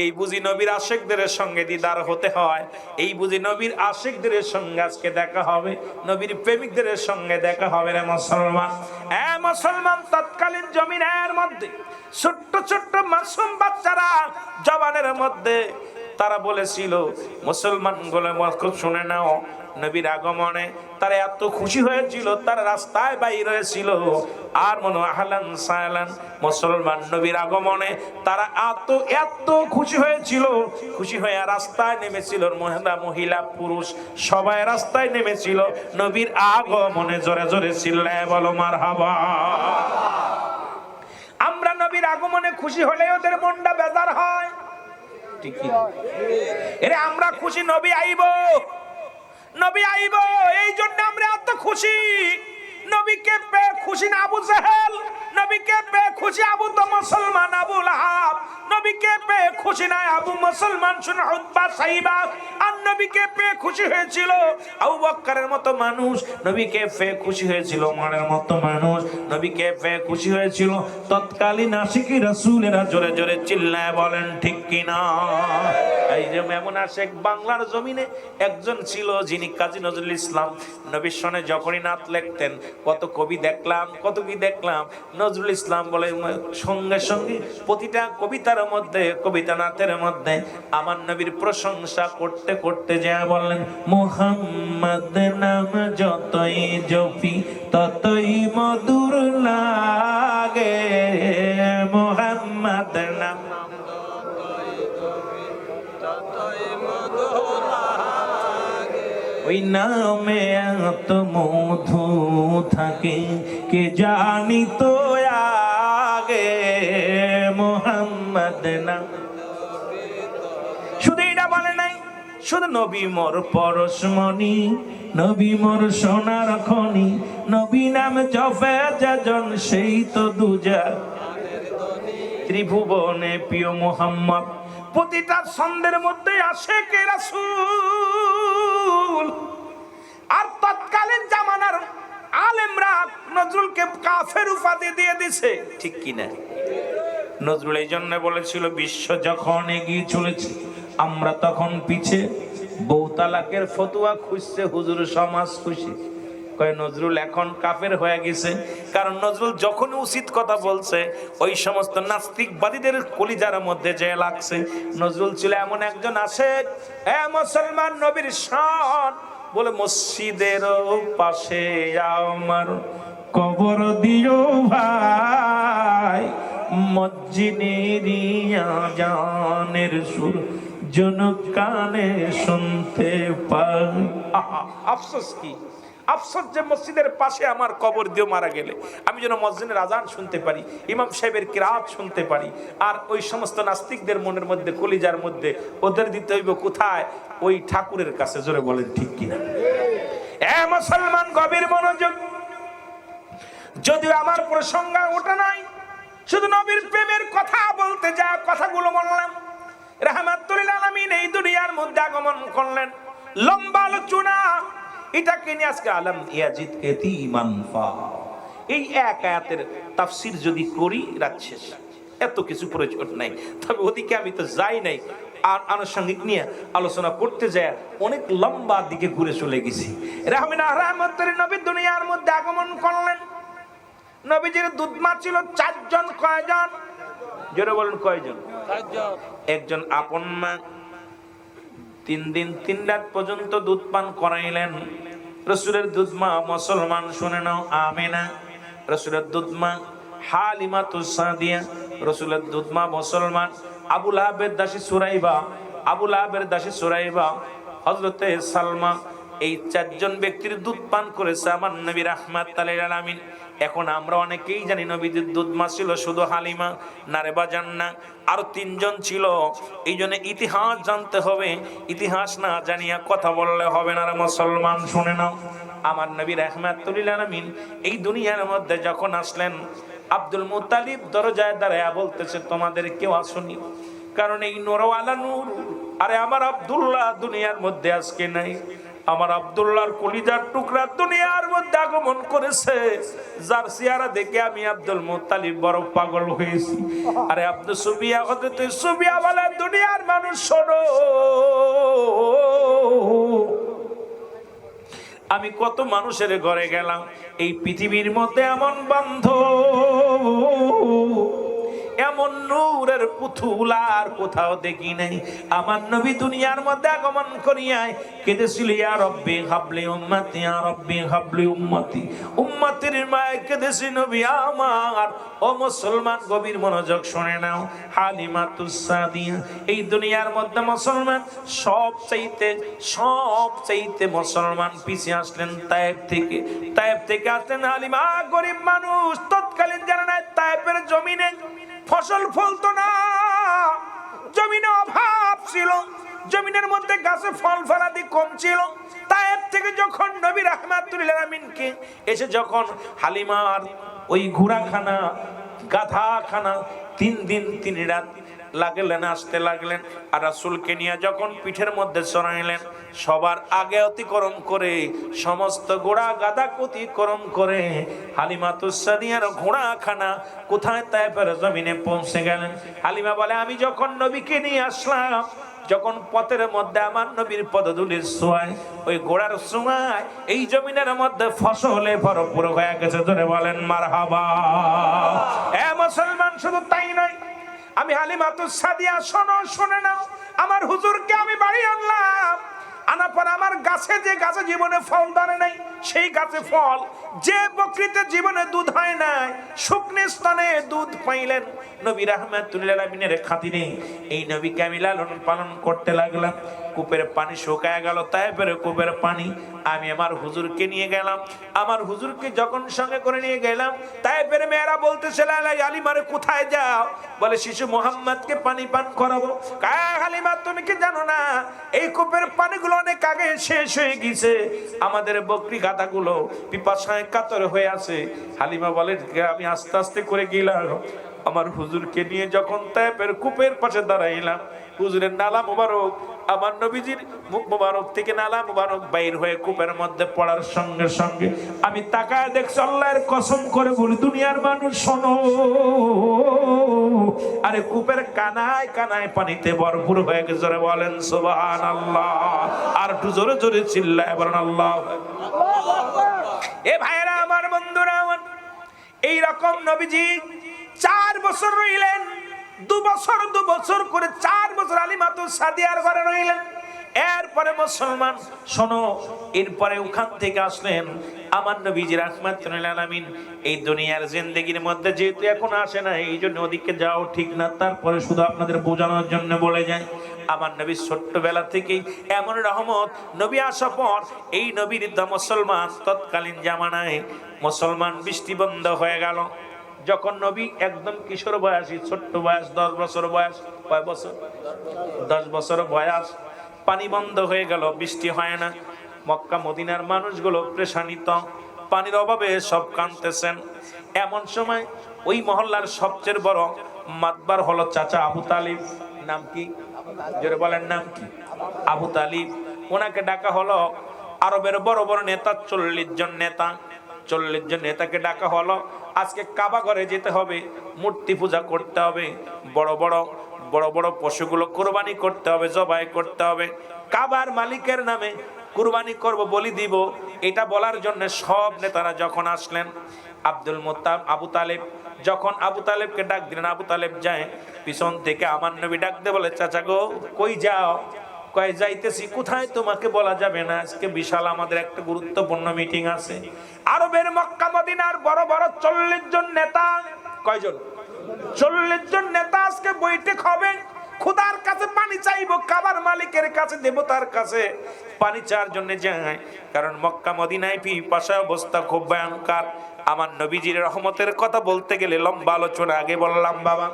এই বুঝি নবীর আশিকদের সঙ্গে দিদার হতে হয়, এই বুঝি নবীর আশিকদের সঙ্গে আজকে দেখা হবে, নবীর প্রেমিকদের সঙ্গে দেখা হবে রে মুসলমান। মুসলমান তৎকালীন জমিনের মধ্যে ছোট্ট ছোট্ট মাসুম বাচ্চারা জবানের মধ্যে তারা বলেছিল, মুসলমান গুলো খুব শুনে নাও, নবীর আগমনে তারা এত খুশি হয়েছিল, তারা রাস্তায় বাইর হয়েছিল আর মনে আহলান সাহলান। মুসলমান নবীর আগমনে তারা এত খুশি হয়েছিল, খুশি হয়ে রাস্তায় নেমেছিল। মহিলা পুরুষ সবাই রাস্তায় নেমেছিল নবীর আগমনে। জোরে জোরে চিল্লায় বলো মারহাবা। আমরা নবীর আগমনে খুশি হলে ওদের মনটা বেজার হয়, ঠিক কি? এরে আমরা খুশি নবী আইব, নবী আইব, এই জন্য আমরা এত খুশি। নবীকে পেয়ে খুশি না আবু জাহেল, নবীকে পেয়ে খুশি আবু তো মুসলমান আবু লাহাব, নবীকে পেয়ে খুশি না আবু মুসলমান শুনে উতবা সাইবা। আর নবীকে পেয়ে খুশি হয়েছিল আবু বকরের মতো মানুষ, নবীকে পেয়ে খুশি হয়েছিল ওমরের মতো মানুষ, নবীকে পেয়ে খুশি হয়েছিল তৎকালীন আশিকি রাসূলেরা। জোরে জোরে চিল্লায় বলেন ঠিক কিনা? এই যে এমন আশিক বাংলার জমিনে একজন ছিল, যিনি কাজী নজরুল ইসলাম। নবীর সনে যখনই নাত লিখতেন, কত কবি দেখলাম, কত কি দেখলাম। নজরুল ইসলাম বলে সঙ্গে সঙ্গে প্রতিটা কবিতার মধ্যে, কবিতা নাথের মধ্যে আমার নবীর প্রশংসা করতে করতে যা বললেন, মুহাম্মদ নাম যতই জপি ততই মধুর লাগে, মুহাম্মদ নাম ওই নামে এত মধু থাকে কে জানি তো আগে, মুহাম্মদ নাম। শুধু এটা বলে নাই, শুধু নবী মোর পরশমণি, নবী মোর সোনার খনি, নবী নাম জপে যাজন সেই তো দুজা ত্রিভুবনে প্রিয় মুহাম্মদ। প্রতিটা ছন্দের মধ্যে আসে কে রাসূল। আর তৎকালীন জামানার আলেমরা নজরুলকে কাফের উপাধি দিয়ে দিছে, ঠিক কিনা? নজরুল এই জন্য বলেছিল, বিশ্ব যখন এগিয়ে চলেছে আমরা তখন পিছে, বউ তালাকের ফতোয়া খুঁজছে হুজুর সমাজ খুশি। কয় নজরুল এখন কাফের হয়ে গেছে, কারণ নজরুল যখন উচিত কথা বলছে ওই সমস্ত নাস্তিকবাদীদের কলিজার মধ্যে যে লাগছে। নজরুল ছিল এমন একজন আশিক, মুসলমান নবীর শান বলে, মসজিদের পাশে আমার কবর দিও ভাই, মসজিদেরই আযানের সুর যেন কানে শুনতে পাই। আফসোস কি, আফসোস যে মসজিদের পাশে আমার কবর দিয়ে মারা গেলে আমি যেন মসজিদের আজান শুনতে পারি, ইমাম সাহেবের কিরাত শুনতে পারি। আর ওই সমস্ত নাস্তিকদের মনের মধ্যে, কলিজার মধ্যে ওদের দিতে হইব কোথায়? ওই ঠাকুরের কাছে। জোরে বলেন ঠিক কিনা? এ মুসলমান, গভীর মনোযোগ। যদিও আমার প্রসঙ্গ ওটা নাই, শুধু নবীর প্রেমের কথা বলতে যা কথাগুলো বললাম। রাহমাতুল আলামিন এই দুনিয়ার মধ্যে আগমন করলেন, লম্বা আলোচনা। এটাকে নিয়ে আজকে আলম ইয়াজিদ ইমান ফা, এই এক আয়াতের তাফসীর যদি করি রাত শেষ, এত কিছু প্রয়োজন নাই। তবে ওদিকে আমি তো যাই নাই, আর আনুষঙ্গিক নিয়ে আলোচনা করতে যায় অনেক লম্বা দিকে ঘুরে চলে গেছি। রাহমাতুল নবী দুনিয়ার মধ্যে আগমন করলেন। নবীজির দুধমা ছিল 4 জন। কয়জন? জোরে বলেন কয়জন? 4 জন। একজন আপন মা 3 দিন 3 রাত পর্যন্ত দুধ পান করাইলেন। রাসূলের দুধমা মুসলমান, শুনে নাও, আমেনা। রাসূলের দুধমা হালিমাতুস সাদিয়া, রাসূলের দুধমা মুসলমান। আবু লাহাবের দাসী সুরাইবা, আবু লাহাবের দাসী সুরাইবা, হযরতে সালমা, এই 4 জন ব্যক্তির দুধ পান করেছে আমার নবী রাহমাতুল আলামিন। এখন আমরা অনেকেই জানি নবীদের দুধমা ছিল শুধু হালিমা, নারে বাজান না, আরো 3 জন ছিল। এই জন্য ইতিহাস জানতে হবে, ইতিহাস না জানিয়া কথা বললে হবে না। মুসলমান, শুনে নাও, আমার নবী রাহমাতুল আলামিন এই দুনিয়ার মধ্যে যখন আসলেন, আব্দুল মুত্তালিব দরজায় দাঁড়ায়া বলতেছে, তোমাদের কেউ আসুনি, কারণ এই নূরওয়ালা নূর, আরে আমার আব্দুল্লাহ দুনিয়ার মধ্যে আজকে নাই। আমার আব্দুল্লাহর কলিজার টুকরা দুনিয়ার মধ্যে আগমন করেছে, যার চেহারা দেখে আমি আব্দুল মুত্তালিব বড় পাগল হয়েছি। আরে আব্দুল সুবিয়া, হযরতে সুবিয়া বলে, দুনিয়ার মানুষ শোনো, আমি কত মানুষের ঘরে গেলাম, এই পৃথিবীর মধ্যে এমন বান্ধব, এমন নূরের পুতুল আর কোথাও দেখি নাই। আমার নবী দুনিয়ার মধ্যে আগমন করিয়ায় কেঁদেছিল, ইয়া রব্বি হাবলি উম্মতি, ইয়া রব্বি হাবলি উম্মতি। উম্মতের মায় কেঁদেছি নবী আমার। ও মুসলমান, গভীর মনোযোগ শুনে নাও। হালিমাতুস সাদিয়া এই দুনিয়ার মধ্যে মুসলমান সব চাইতে মুসলমান পিছিয়ে আসলেন তায়েফ থেকে। তায়েফ থেকে আসলেন হালিমা, গরিব মানুষ। তৎকালীন জানা নাই তায়েফের জমিনে ফসল ফলতো না, জমিনে অভাব ছিল, জমিনের মধ্যে গাছে ফল ফলাদি কম ছিল। তায়েফ থেকে যখন নবী রাহমাতুল আলামিনকে এসে যখন হালিমার ওই ঘোড়াখানা, গাধাখানা 3 দিন 3 রাত লাগলেন, আসতে লাগলেন। আর রাসূলকে নিয়ে যখন পিঠের মধ্যে চড়াইলেন, সবার আগে অতিক্রম করে, সমস্ত ঘোড়া গাদা অতিক্রম করে হালিমাতুস সাদিয়ার ঘোড়াখানা কোথায়? তায়েফের জমিনে পৌঁছে গেলেন। হালিমা বলে, আমি যখন নবীকে নিয়ে আসলাম, যখন পথের মধ্যে আমার নবীর পদধূলির ছোঁয়ায়, ওই ঘোড়ার ছোঁয়ায় এই জমিনের মধ্যে ফসলে ভরপুর হয়ে গেছে। জোরে বলেন মারহাবা। এ মুসলমান, শুধু তাই নয়, আমি হালিমাতুস সাদিয়া, শোনো, শুনে নাও, আমার হুজুরকে আমি বাড়ি আনলাম। আনার পর আমার গাছে, যে গাছে জীবনে ফল ধরে নাই, সেই গাছে ফল, যে বকরিতে জীবনে দুধ হয় নাই, শুকনো স্তনে দুধ পাইলেন নবী রাহমাতুল আলামিনের খাতিরে। এই নবীকে আমি লালন পালন করতে লাগলাম। কূপের পানি শুকায় গেল, তায়েফের কূপের পানি। আমি আমার হুজুরকে নিয়ে গেলাম। আমার হুজুরকে যখন সঙ্গে করে নিয়ে গেলাম, তায়েফের মেয়েরা বলতেছে, হালিমারে কোথায় যাও? বলে, শিশু মুহাম্মদকে পানি পান করাবো। হালিমা, তুমি কি জানো না এই কূপের পানিগুলো অনেক আগে শেষ হয়ে গেছে, আমাদের বকরি গাধাগুলো পিপাসায় কাতর হয়ে আছে। হালিমা বলে, আমি আস্তে আস্তে করে গেলাম, আমার হুজুরকে নিয়ে যখন তায়েফের কূপের পাশে দাঁড়াইলাম, হুজুরের নালা মুবারক, আমার নবীজির মুখ মুবারক থেকে নালা মুবারক বাইর হয়ে কূপের মধ্যে পড়ার সঙ্গে সঙ্গে আমি তাকায় দেখছি, আল্লাহর কসম করে বলি, দুনিয়ার মানুষ শোনো, আরে কূপের কানায় কানায় পানিতে ভরপুর হয়ে গেছে। জোরে বলেন সুবহানাল্লাহ। আর একটু জোরে জোরে চিল্লায় বলেন আল্লাহু আকবার। এ ভাইরা আমার, বন্ধুরা আমার, এই রকম নবীজি 4 বছর রইলেন। 2 বছর করে 4 বছর হালিমাতুস সাদিয়ার ঘরে রইলেন। এরপরে মুসলমান শোনো, এরপরে ওখান থেকে আসলেন আমার নবীজি রাহমাতুল আলামিন। এই দুনিয়ার জিন্দেগির মধ্যে যেহেতু এখন আসে না, এই জন্য ওদিকে যাও ঠিক না, তারপরে শুধু আপনাদের বোঝানোর জন্য বলে যায়। আমার নবী ছোট্টবেলা থেকেই এমন রহমত, নবী আসার পর এই নবীর মুসলমান তৎকালীন জামানায় মুসলমান বৃষ্টি বন্ধ হয়ে গেল। যখন নবী একদম কিশোর বয়সী, ছোট্ট বয়স, 10 বছর বয়স, কয় বছর, 10 বছর বয়স, পানি বন্ধ হয়ে গেল, বৃষ্টি হয় না। মক্কা মদিনার মানুষগুলো পেরেশানিত, পানির অভাবে সব কাঁদতেছেন। এমন সময় ওই মহল্লার সবচেয়ে বড় মাতবার হলো চাচা আবু তালিব। নাম কি? জোরে বলেন, নাম কি? আবু তালিব। ওনাকে ডাকা হলো। আরবের বড় বড় নেতা, 40 জন নেতা, 40 জন নেতাকে ডাকা হলো। আজকে কাবা ঘরে যেতে হবে, মূর্তি পূজা করতে হবে, বড় বড় বড় বড় পশুগুলো কোরবানি করতে হবে, জবাই করতে হবে, কাবার মালিকের নামে কুরবানি করব, বলি দিব। এটা বলার জন্য সব নেতারা যখন আসলেন, আব্দুল মুত্তালিব, আবু তালেব, যখন আবু তালেবকে ডাক দিলেন, আবু তালেব যায়। পিছন থেকে আমার নবী ডাক দিয়ে বলে, চাচা গো, কই যাও? কয়, যাইতেছি। কোথায় তোমাকে বলা যাবে না, আজকে বিশাল আমাদের একটা গুরুত্বপূর্ণ মিটিং আছে। আরবের মক্কা মদিনার বড় বড় 40 জন নেতা, কয়জন? 40 জন নেতা আজকে বৈঠক হবে। খোদার কাছে পানি চাইবো, কাবার মালিকের কাছে, দেবতার কাছে পানি চাওয়ার জন্য যায়। কারণ মক্কা মদিনায় পিপাসা অবস্থা খুব ভয়ঙ্কর। আমার নবীজির রহমতের কথা বলতে গেলে লম্বা আলোচনা, আগে বললাম বাবা।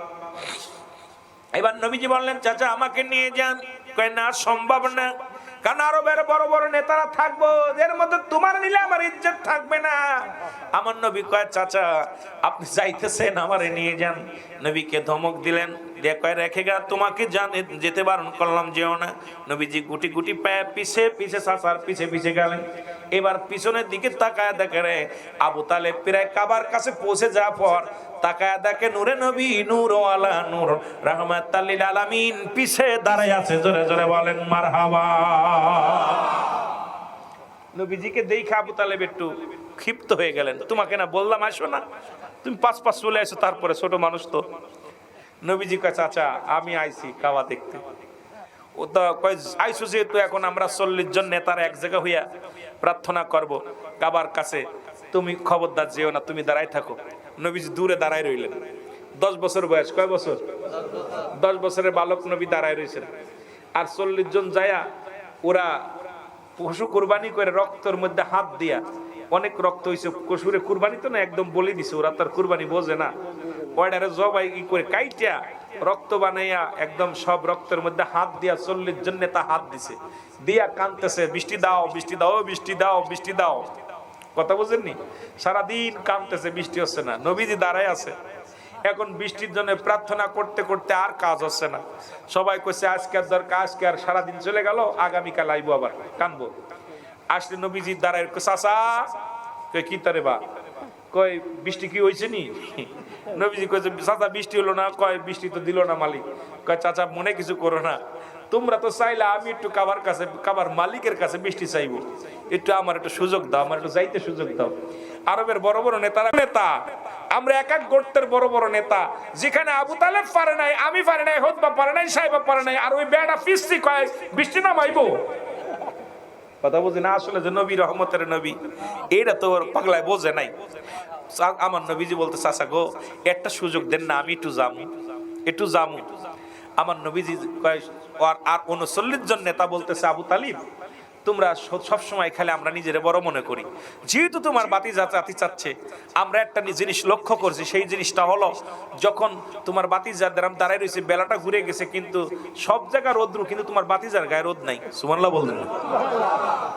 এবার নবীজি বললেন, চাচা আমাকে নিয়ে যান। কয়, না, সম্ভব না, কারণ আরবের বড় বড় নেতারা থাকবো, এর মধ্যে তোমার নিলে আমার ইজ্জত থাকবে না। আমার নবী কয়, চাচা আপনি চাইতেছেন, আমারে নিয়ে যান। নবীকে ধমক দিলেন, দিয়ে কয়, রেখে গা, তোমাকে যেতে বারণ করলাম, যেও না। নবীজি গুটি গুটি পায়ে পিছে পিছে চাচার পিছে পিছে গেলেন। এবার পিছনের দিকে তাকায় দেখে রে আবু তালেব প্রায় কাবার কাছে পৌঁছে যাওয়ার পর তাকায় দেখে নূরে নবী, নূর ওয়ালা নূর, রাহমাতাল লিল আলামিন পিছে দাঁড়ায় আছে। জোরে জোরে বলেন মারহাবা। নবীজিকে দেখে আবু তালেব একটু ক্ষিপ্ত হয়ে গেলেন। তোমাকে না বললাম আসো না, তুমি পাঁচ চলে আসো, তারপরে ছোট মানুষ তো। নবীজি কয়, চাচা আমি আইছি কাবা দেখতে। ও তো কয়, আইসো যেহেতু, এখন আমরা 40 জন নেতার এক জায়গা হইয়া প্রার্থনা করব কাবার কাছে, তুমি খবরদার যেও না, তুমি দাঁড়াই থাকো। নবীজি দূরে দাঁড়ায় রইলেন। 10 বছর বয়স, কয় বছর? 10 বছরের বালক নবী দাঁড়ায় রয়েছেন। আর 40 জন যায়া ওরা পশু কুরবানি করে রক্তের মধ্যে হাত দিয়া, অনেক রক্ত হয়েছে, পশুরে কুরবানি তো না, একদম বলে দিছে, ওরা তার কুরবানি বোঝে না। ওইটারে জবাই করে কাইটা রক্ত বানাইয়া একদম সব রক্তের মধ্যে হাত দিয়া 40 জন নেতা হাত দিছে, দিয়া কাঁদতেছে, বৃষ্টি দাও, বৃষ্টি দাও, বৃষ্টি দাও, বৃষ্টি দাও। কথা বুঝেননি? সারাদিন কাঁদতেছে, বৃষ্টি হচ্ছে না। নবীজি দাঁড়ায় আছে। এখন বৃষ্টির জন্য প্রার্থনা করতে করতে আর কাজ হচ্ছে না। সবাই কইছে আজকে আর দরকার, আজকে আর সারাদিন চলে গেল, আগামীকাল আইবো, আবার কানবো। আসলে নবীজি দাঁড়ায়, চাচা কই কি তারে বা, কয় বৃষ্টি কি হয়েছে নি? নবীজি কইছে, চাচা বৃষ্টি হলো না। কয়, বৃষ্টি তো দিল না মালিক। কয়, চাচা মনে কিছু করো না, তোমরা তো চাইলে আমি একটু কাবার কাছে, কাবার মালিকের কাছে বৃষ্টি চাইবো, একটু আমার একটু সুযোগ দাও, আমার একটু যাইতে সুযোগ দাও। আরবের বড় বড় নেতারা, নেতা আমরা এক এক গোত্রের বড় বড় নেতা, যেখানে আবু তালেব পারে নাই, আমি পারে নাই, হোতবা পারে নাই, সাহেবা পারে নাই, আর ওই বেড়া ফিস্তি কয় বৃষ্টি নামাইবো। কথা বুঝি না আসলে যে নবী রহমতের নবী, এটা তো পাগলায় বোঝে নাই। আমার নবীজি বলতে, চাচা গো একটা সুযোগ দেন না, আমি একটু যামু, একটু যামু। আমার নবীজি কয়, আর 39 জন নেতা বলতেছে, আবু তালিব তোমরা সবসময় খালি আমরা নিজেরা বড় মনে করি, যেহেতু তোমার বাতিজা জাতি চাচ্ছে, আমরা একটা জিনিস লক্ষ্য করছি, সেই জিনিসটা হলো যখন তোমার বাতিজার দ্বারা দাঁড়ায় রয়েছে, বেলাটা ঘুরে গেছে, কিন্তু সব জায়গায় রোদ্রু, কিন্তু তোমার বাতিজার গায়ে রোদ নাই। সুবহানাল্লাহ বললেন না?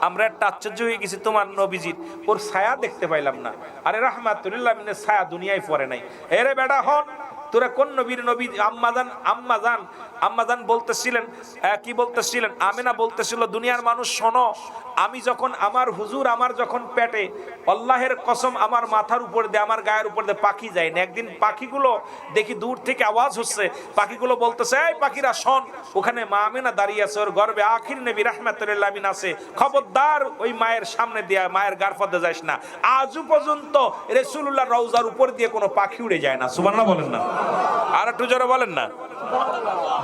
আমরা একটা আশ্চর্য হয়ে গেছি, তোমার নবীজির ওর ছায়া দেখতে পাইলাম না। আরে রাহমাতুল্লাহ মিনের ছায়া দুনিয়ায় পড়ে নাই। এরে বেটা হন, তোরা কোন নবীর নবী? আম্মাজান বলতেছিলেন, কি বলতেছিলেন? আমিনা বলতেছিল, দুনিয়ার মানুষ শোনো, আমি যখন আমার হুজুর আমার যখন পেটে, আল্লাহের কসম আমার মাথার উপর দিয়ে, আমার গায়ের উপর দিয়ে পাখি যায় না। একদিন পাখিগুলো দেখি দূর থেকে আওয়াজ হচ্ছে, পাখিগুলো বলতেছে, এই পাখিরা শোন, ওখানে মা আমিনা দাঁড়িয়ে আছে, ওর গর্বে আখির নবী রাহমাতুল্লাহ আমিন আছে, খবরদার ওই মায়ের সামনে দিয়ে, মায়ের গার পথে যাইস না। আজও পর্যন্ত রাসূলুল্লাহ রওজার উপর দিয়ে কোনো পাখি উড়ে যায় না। সুবহানাল্লাহ বলেন না? আর একটু জোরে বলেন না?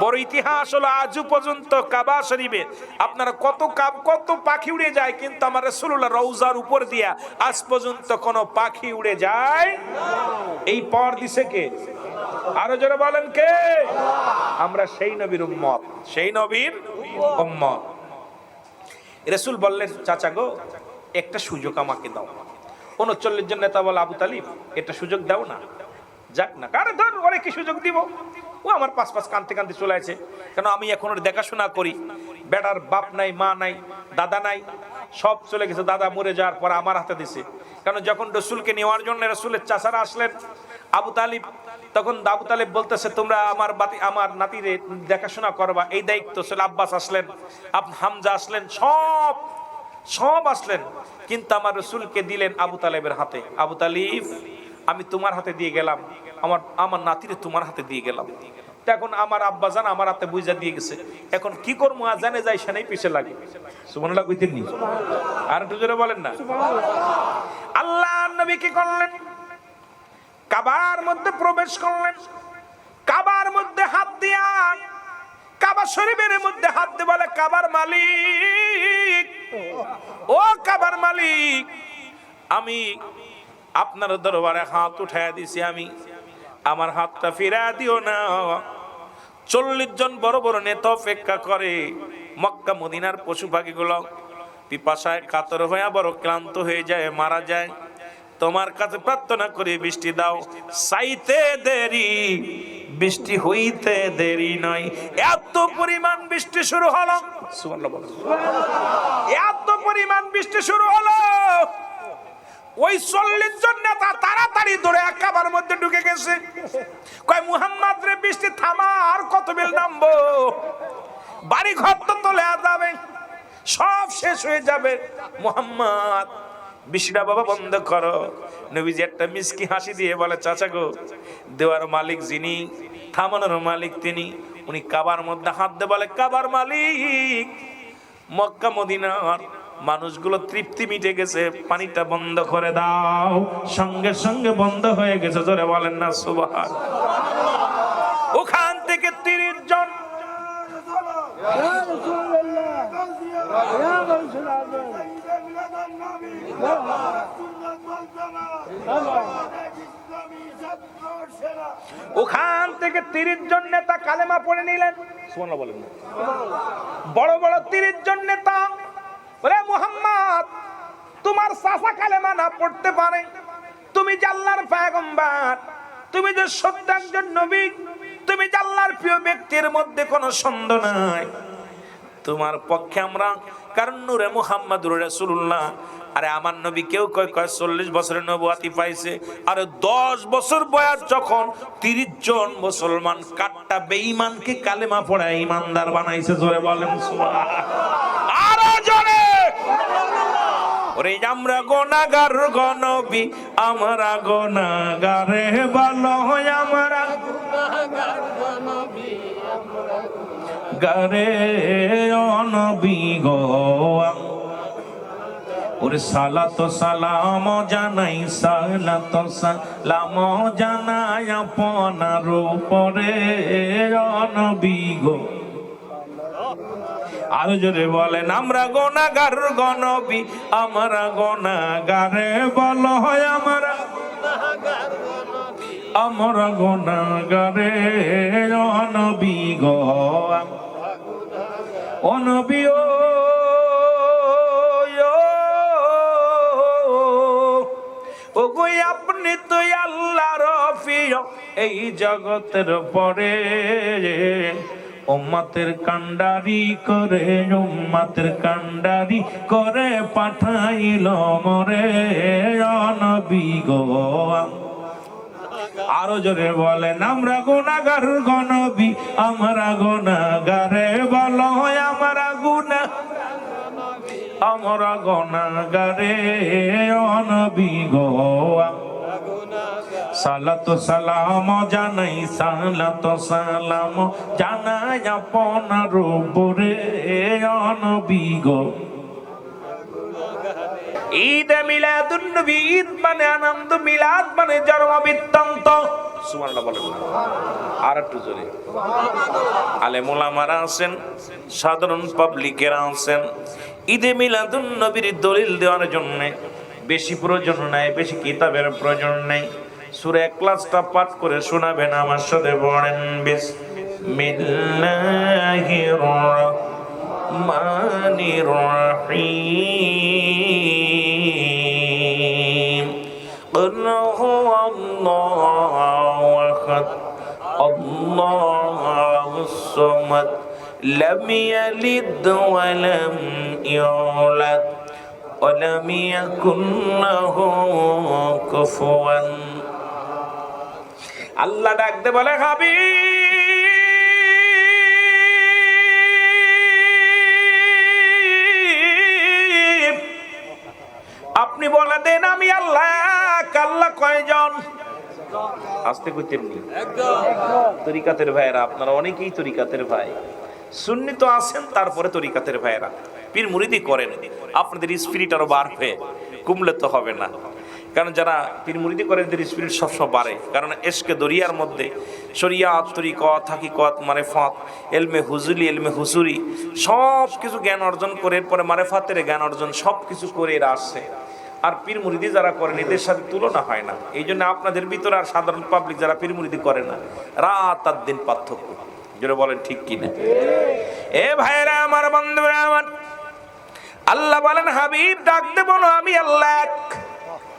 বড় ইতিহাস হলো, আজও পর্যন্ত কাবা শরীফে আপনারা কত পাখি উড়ে যায়, কিন্তু আমার রাসূলুল্লাহ রওজার উপর দিয়া আজ পর্যন্ত কোনো পাখি উড়ে যায়। এই পর দিছে কে? আরো জোরে বলেন কে? আমরা সেই নবীর উম্মত, সেই নবীর উম্মত। রাসূল বললেন, চাচা গো, একটা সুযোগ আমাকে দাও। 39 জন নেতা বলে, আবু তালিব একটা সুযোগ দাও না, যাক না। কারে ধর, ওরে কি সুযোগ দিব? ও আমার পাঁচ কানতে কানতে চলে আছে, কেন আমি এখন ওর দেখাশোনা করি। বেটার বাপ নাই, মা নাই, দাদা নাই, সব চলে গেছে। দাদা মরে যাওয়ার পর আমার হাতে দিছে। কারণ যখন রসুলকে নেওয়ার জন্য রসুলের চাচারা আসলেন, আবু তালিব, তখন আবু তালিব বলতেছে, তোমরা আমার নাতিরে দেখাশোনা করবা, এই দায়িত্ব ছিল। আব্বাস আসলেন, হামজা আসলেন, সব আসলেন, কিন্তু আমার রসুলকে দিলেন আবু তালেবের হাতে। আবু তালিব, আমি তোমার হাতে দিয়ে গেলাম, আমার নাতিরে তোমার হাতে দিয়ে গেলাম। এখন আমার আব্বা জান আমার হাতে বুঝা দিয়ে গেছে, এখন কি করবো? জানে যাই সেনাই পিছে লাগে। সুবহানাল্লাহ কইতেন নি? আর একটু জোরে বলেন না। আল্লাহ নবী কি করলেন? কাবার মধ্যে প্রবেশ করলেন। কাবার মধ্যে হাত দিয়া, কাবা শরীফের মধ্যে হাত দিয়ে বলে, কাবার মালিক, ও কাবার মালিক, আমি আপনার দরবারে হাত উঠাইয়া দিছি, আমার হাতটা ফিরা দিও না। 40 জন বড় বড় নেতা অপেক্ষা করে। মক্কা মদিনার পশু পাখিগুলো পিপাসায় কাতর হয়ে বড় ক্লান্ত হয়ে যায়, মারা যায়। তোমার কাছে প্রার্থনা করে বৃষ্টি দাও। চাইতে দেরি, বৃষ্টি হইতে দেরি নয়। এত পরিমাণ বৃষ্টি শুরু হলো, সুবহানাল্লাহ বলেন, এত পরিমাণ বৃষ্টি শুরু হলো। ওই 40 জন নেতা তাড়াতাড়ি দৌড়ে কাবার মধ্যে ঢুকে গেছে। কয়, মুহাম্মদ রে, বৃষ্টি থামা, আর কত বেল নামবো? বাড়ি ঘর তো তোলে যাবে, সব শেষ হয়ে যাবে। মুহাম্মদ, বৃষ্টিটা বাবা বন্ধ করো। নবীজি একটা মিষ্টি হাসি দিয়ে বলে, চাচা গো, দেওয়ার মালিক যিনি, থামানোর মালিক তিনি। উনি কাবার মধ্যে হাত দিয়ে বলে, কাবার মালিক, মক্কা মদিনার মানুষগুলো তৃপ্তি মিটে গেছে, পানিটা বন্ধ করে দাও। সঙ্গে সঙ্গে বন্ধ হয়ে গেছে। জোরে বলেন না সুবহানাল্লাহ। ওখান থেকে 30 জন নেতা কালেমা পড়ে নিলেন। সুবহানাল্লাহ বলেন না। বড় বড় 30 জন নেতা বলে, মুহাম্মদ, তোমার চাচা কালেমা না পড়তে পারে, তুমি যে আল্লাহর পয়গম্বর, তুমি যে সত্য একজন নবী, তুমি যে আল্লাহর প্রিয় ব্যক্তির মধ্যে কোনো সন্দেহ নাই, তোমার পক্ষে আমরা, কারণ নূরে মুহাম্মদুর রাসূলুল্লাহ। আরে আমার নবী কেউ কয় 40 বছরের নবুয়াতি পাইছে, আর 10 বছর বয়স যখন 30 জন মুসলমান কাট্টা বেঈমানকে কালেমা পড়ায় ইমানদার বানাইছে। জোরে বলেন সুবহানাল্লাহ। আরো জোরে। ওরে আমরা গুনাহগার গো নবী, আমরা গুনাহগারে ভালো হয়, আমরা গুনাহগার গো নবী, আমরা গারে ও নবী গো। ওরে সালাত সালাম জানাই, সালাত সালাম জানাই আপনার উপরে ও নবী গো। আরো জোরে বলেন, আমরা গুনাহগার গো নবী, আমরা গুনাহগারে ভালো হয়, আমরা গুনাহগার গো নবী, আমরা গুনাহগারে ও নবী গো। ও নবী ও গো, আপনি তো আল্লাহর প্রিয় এই জগতের পরে, উম্মতের কান্ডারি করে, উম্মতের কান্ডারি করে পাঠাইল মরে ও নবী গো। আরো জোরে বলেন, আমরা গুনাহগার গো নবী, আমরা গুনাহগারে ভালো হয়, আমরা আমরা গুনাহগারে ও নবী গো। সালাত সালাম জানাই, সালাত সালাম জানাই আপনার উপরে ও নবী গো। ঈদ মিলাদুন নবী, ঈদ মানে আনন্দ, মিলাদ মানে জন্ম বৃত্তান্ত। সুবহানাল্লাহ বলেন না। আর একটু জোরে। আলেম ওলামারা আছেন, সাধারণ পাবলিকেরা আছেন। ঈদে মিলাদুন নবীর দলিল দেওয়ার জন্য বেশি প্রয়োজন নাই, বেশি কিতাবের প্রয়োজন নাই। সূরা ইখলাসটা পাঠ করে শোনাবেন আমার সাথে, পড়েন বিসমিল্লাহির রহমানির রহিম। কুল হুয়াল্লাহু আহাদ আল্লাহুস সামাদ লাম ইয়ালিদ ওয়া লাম ইউলাদ ওয়া লাম ইয়াকুল লাহু কুফুয়ান। আল্লাহ ডাকতে বলে, হাবিব আপনি বলে দেন আমি আল্লাহ। আল্লাহ কয়জন? আস্তে কইতেন নি তরিকাতের ভাইরা, আপনারা অনেকেই তরিকাতের ভাই, সুন্নি তো আছেন, তারপরে তরিকাতের ভাইরা পীর মুরিদি করেন, আপনাদের স্পিরিট আরো বাড়বে, কমলে তো হবে না। কারণ যারা পীর মুরিদি করেন এদের স্পিরিট সবসময় বাড়ে, কারণ এশকে দরিয়ার মধ্যে শরিয়াত, তরিকত, হাকিকত, মারেফাত, এলমে হুজুলি, এলমে হুজুরি সব কিছু জ্ঞান অর্জন করে এরপরে মারেফাতের জ্ঞান অর্জন সব কিছু করে এরা আসছে। আর পীর মুরিদি যারা করেন এদের সাথে তুলনা হয় না। এই জন্য আপনাদের ভিতরে আর সাধারণ পাবলিক যারা পীর মুরিদি করে না, রাত আর দিন পার্থক্য। যেটা বলেন ঠিক কিনা? এ ভাইরা আমার, বন্ধুরা আমার, আল্লাহ বলেন হাবিব ডাকতে বলো আমি আল্লাহ।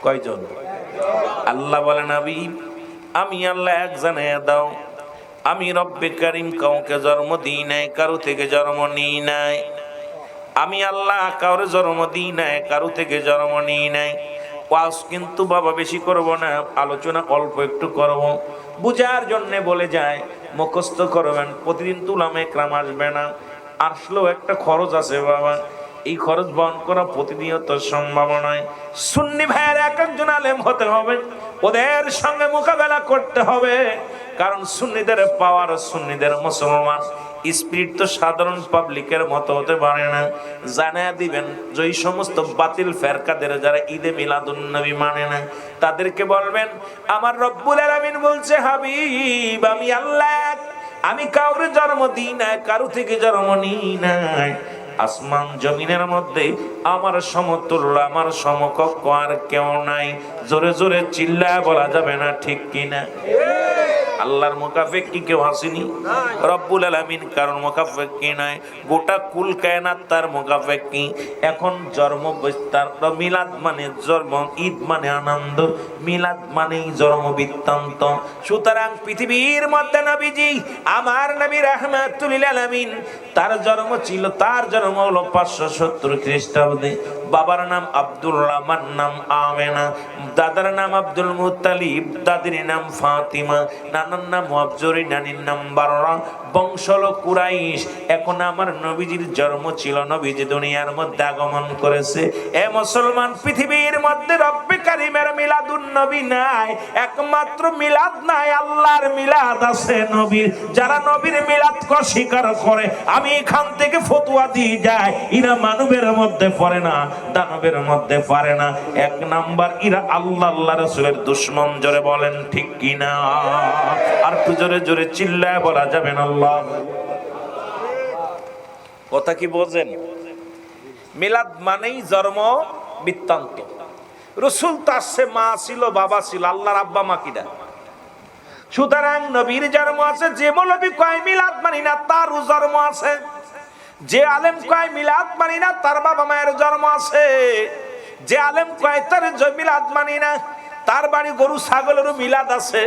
কয়জন? আল্লাহ বলেন হাবিব আমি আল্লাহ এক জানাইয়া দাও, আমি রব্বে কারিম কাউকে জন্ম দিই নাই, কারো থেকে জন্ম নিই নাই। আমি আল্লাহ কারো জন্ম দিই নাই, কারো থেকে জন্ম নিই নাই। ওয়াজ কিন্তু বাবা বেশি করব না, আলোচনা অল্প একটু করব, বুঝার জন্য বলে যায়। মুখস্থ করবেন, প্রতিদিন তুলামে ক্রাম আসবে না, আসলেও একটা খরচ আছে বাবা, এই খরচ বহন করা প্রতিনিয়ত সম্ভব নয়। সুন্নি ভাইয়ের এক একজন আলেম হতে হবে, ওদের সঙ্গে মোকাবেলা করতে হবে, কারণ সুন্নিদের পাওয়ার, সুন্নিদের মুসলমান স্পিরিট তো সাধারণ পাবলিকের মতো হতে পারে না। জানায়া দিবেন যে এই সমস্ত বাতিল ফেরকাদের যারা ঈদে মিলাদুন নবী মানে না, তাদেরকে বলবেন আমার রব্বুল আলামিন বলছে হাবিব আমি আল্লাহ, আমি কাউরে জন্ম দিই না, কারো থেকে জন্ম নিই নাই। আসমান জমিনের মধ্যে আমার সমতুল্য, আমার সমকক্ষ আর কেউ নাই। জোরে জোরে চিল্লায় বলা যাবে না, ঠিক কিনা? আল্লাহর মুকাফেক কি কেউ আসেনি? রব্বুল আলামিন কারণ মুকাফেক কি নাই, গোটা কুল কায়নাত তার মুকাফেক কি। এখন জন্ম বিস্তার, মিলাদ মানে জন্ম, ঈদ মানে আনন্দ, মিলাদ মানেই জন্ম বৃত্তান্ত। সুতরাং পৃথিবীর মধ্যে নবীজি আমার নবী রাহমাতুল লিল আলামিন তার জন্ম ছিল, তার জন্ম হলো 570 খ্রিস্টাব্দে। বাবার নাম আব্দুল্লাহ, মার নাম আমেনা, দাদার নাম আব্দুল মুত্তালিব, দাদির নাম ফাতিমা, নানার নাম আবজরি, নানির নাম বাররা, বংশ হলো কুরাইশ। এখন আমার নবীজির জন্ম ছিল, নবীজি দুনিয়ার মধ্যে আগমন করেছে। এ মুসলমান, পৃথিবীর মধ্যে রব্বে কারিমের মিলাদুন নবী নাই, একমাত্র মিলাদ নাই, আল্লাহর মিলাদ আছে নবীর। যারা নবীর মিলাদকে অস্বীকার করে আমি এখান থেকে ফতোয়া দিয়ে যাই, এরা মানবের মধ্যে পড়ে না, দানবের মধ্যে পারে না। এক নাম্বার এরা আল্লাহ আল্লাহ রাসূলের দুশমন। জোরে বলেন ঠিক কিনা? আর একটু জোরে জোরে চিল্লায় বলা যাবে না আল্লাহ। কথা কি বোঝেন? মিলাদ মানেই জন্ম বৃত্তান্ত। রাসূল তো আসছে, মা ছিল, বাবা ছিল, আল্লাহর আব্বা মা কিডা? সুতরাং নবীর জন্ম আছে। যে মৌলবী কয় মিলাদ মানি না, তার জন্ম আছে। যে আলেম কয় মিলাদ মানি না, তার বাবা মায়ের জন্ম আছে। যে আলেম কয় তার মিলাদ মানি না, তার বাড়ি গরু ছাগলেরও মিলাদ আছে।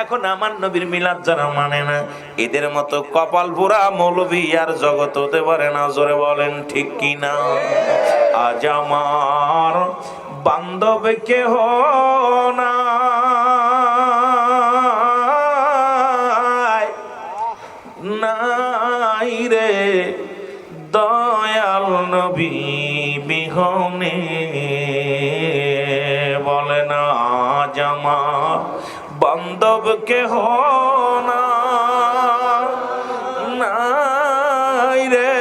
এখন আমার নবীর মিলাদ যারা মানে না, এদের মতো কপাল পোড়া মৌলবী আর জগৎ হতে পারে না। জোরে বলেন ঠিক কিনা? আজ আমার বান্ধব কেহ নাই রে দয়াল নবী বিহনে, বলে না আজ আমার বান্ধব কেহ নাই রে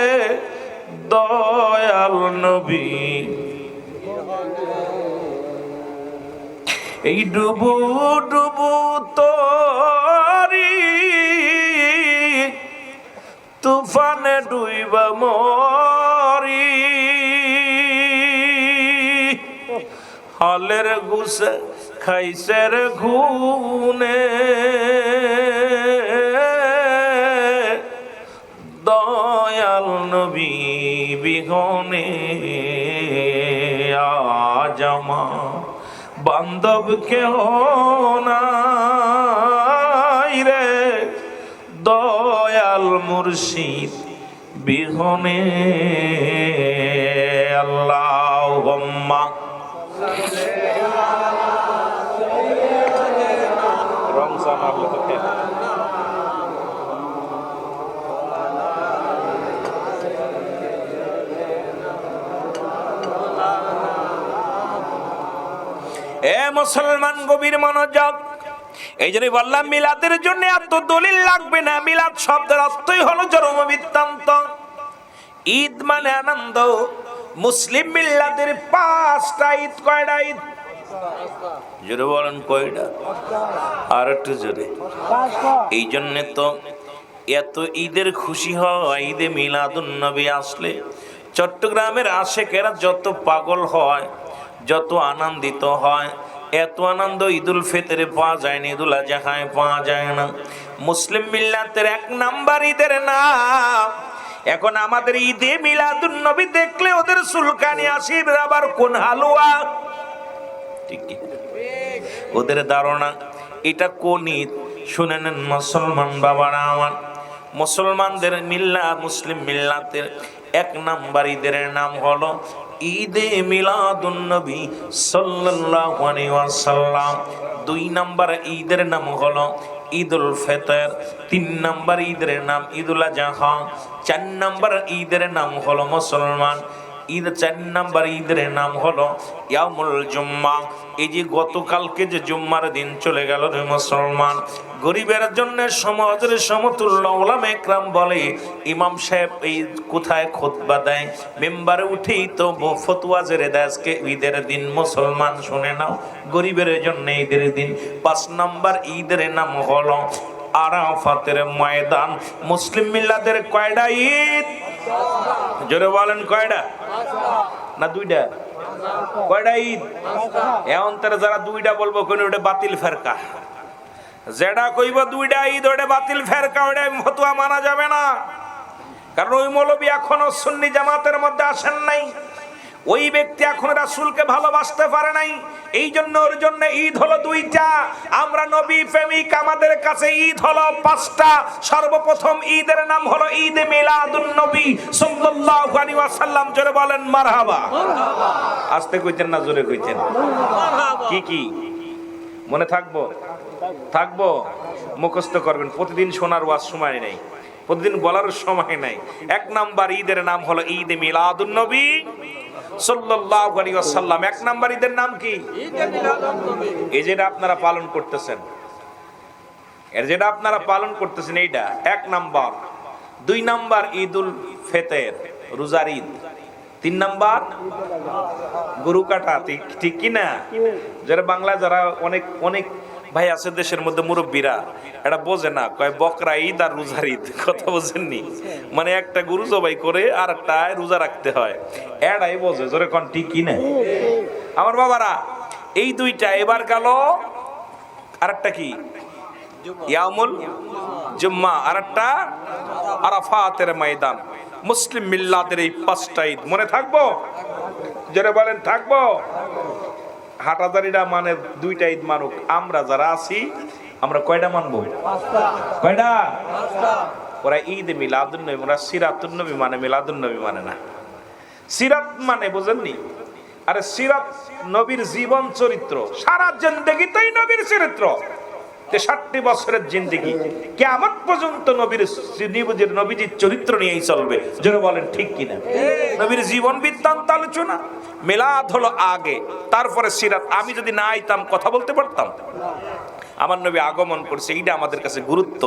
দয়াল নবী। এই ডুবু ডুবু তোরি তুফানে ডুইবা মরি, হলের গুছে খাইসের ঘুনে দয়াল নবী বিহনে আজ আমার বান্ধব কেহ নাই রে দয়াল মুর্শিদ বিহনে আল্লাহুম্মা রমজান আল্লাহ তোকে এ মুসলমান গভীর মনোযোগ। এই জন্য বললাম মিলাদের জন্য এত দলিল লাগবে না। মিলাদ শব্দের অর্থই হলো জন্ম বৃত্তান্ত। ঈদ মানে আনন্দ। মুসলিম মিল্লাতের 5টা ঈদ। কয়টা ঈদ? জোরে বলেন কয়টা? আর একটু জোরে। এই জন্য তো এত ঈদের খুশি হয়। ঈদে মিলাদুন নবী আসলে চট্টগ্রামের আশেকেরা যত পাগল হয়, যত আনন্দিত হয়, এত আনন্দ ঈদুল ফিতরে পাওয়া যায় না, ঈদুল আজহায় পাওয়া যায় না। মুসলিম মিল্লাতের 1 নাম্বার ঈদের নাম। এখন আমাদের ঈদে মিলাদুন নবী দেখলে ওদের সুলকানি আসিব, আবার কোন হালুয়া, ঠিক কি? ওদের ধারণা এটা কোন ঈদ। শুনে নেন মুসলমান বাবারা আমার, মুসলমানদের মিল্লা মুসলিম মিল্লাতের 1 নাম্বার ঈদের নাম হলো ঈদে মিলাদুন নবী সাল্লাল্লাহু আলাইহি ওয়াসাল্লাম। 2 নাম্বার ঈদের নাম হলো ঈদুল ফিতর। 3 নাম্বার ঈদের নাম ঈদুল আজহা। 4 নাম্বার ঈদের নাম হলো মুসলমান ঈদ। 4 নাম্বার ঈদের নাম হলো ইয়ামুল জুম্মা। এই যে গতকালকে যে জুম্মার দিন চলে গেল রে মুসলমান, গরিবের জন্য সমাজের সমতুল্য উলামা একরাম বলে, ইমাম সাহেব এই কোথায় খুতবা দেয়, মেম্বারে উঠেই তো ফতোয়া জেরে দেয় আজকে ঈদের দিন। মুসলমান শুনে নাও, গরিবের জন্য ঈদের দিন। 5 নাম্বার ঈদের নাম হলো আরাফাতের ময়দান। মুসলিম মিল্লাতের কয়টা ঈদ? জোরে বলেন কয়টা? না 2টা? কয়টা ঈদ? এখন তারা যারা 2টা বলবো কোন ওটা বাতিল ফেরকা। যেটা কইব 2টা ঈদ ওটা বাতিল ফেরকা, ওটা ফতোয়া মানা যাবে না। কারণ ওই মৌলবী এখনো সুন্নি জামাতের মধ্যে আসেন নাই। ওই ব্যক্তি এখন রাসূলকে ভালোবাসতে পারে নাই। এই জন্য ওর জন্য ঈদ হলো 2টা। আমরা নবী প্রেমিক, আমাদের কাছে ঈদ হলো 5টা। সর্বপ্রথম ঈদের নাম হলো ঈদে মিলাদুন নবী সাল্লাল্লাহু আলাইহি ওয়াসাল্লাম। জোরে বলেন মারহাবা। আস্তে কইতেন না জোরে কইতেন? কি কি মনে থাকবো? থাকবো, মুখস্থ করবেন। প্রতিদিন শোনার ওয়াজ সময় নেই, প্রতিদিন বলার সময় নাই। 1 নাম্বার ঈদের নাম হলো ঈদে মিলাদুন নবী সাল্লাল্লাহু আলাইহি ওয়াসাল্লাম। 1 নাম্বার ঈদের নাম কি? ঈদে মিলাদুন নবী। এই যেটা আপনারা পালন করতেছেন, যেটা আপনারা পালন করতেছেন এইটা 1 নাম্বার। 2 নাম্বার ঈদুল ফিতর, রোজার ঈদ। 3 নাম্বার গরু কাটা, ঠিক কি না? যারা বাংলা যারা অনেক অনেক ভাই আছে দেশের মধ্যে মুরব্বীরা, এটা বোঝে না, কয় বকরা ঈদ আর রোজার ঈদ। কথা বোঝেননি? মানে একটা গরু জবাই করে আর একটা রোজা রাখতে হয়, এটাই বোঝে। জোরে কোন ঠিক কি না? আমার বাবারা, এই 2টা এবার গেল। আরেকটা কি? ইয়ামুল জুম্মা, আরেকটা আরাফাতের ময়দান। মুসলিম মিল্লাতের এই 5টা ঈদ মনে থাকবো? জোরে বলেন থাকবো? হাটাদারিরা মানে 2টা ঈদ মানুক। আমরা যারা আছি আমরা কয়টা মানবো? 5টা। কয়টা? 5টা। ওরা ঈদ মিলাদুন নবী, ওরা সিরাতুন নবী মানে, মিলাদুন নবী মানে না। সিরাত মানে বুঝেননি? আরে সিরাত নবীর জীবন চরিত্র, সারা জিন্দেগিতেই নবীর চরিত্র। 63 বছরের জিন্দেগি, কিয়ামত পর্যন্ত নবীজির চরিত্র নিয়েই চলবে। যারা বলেন ঠিক কিনা? নবীর জীবন বৃত্তান্ত আলোচনা। মিলাদ হলো আগে, তারপরে সিরাত। আমি যদি না আইতাম কথা বলতে পারতাম? আমার নবী আগমন করছে, এইটা আমাদের কাছে গুরুত্ব।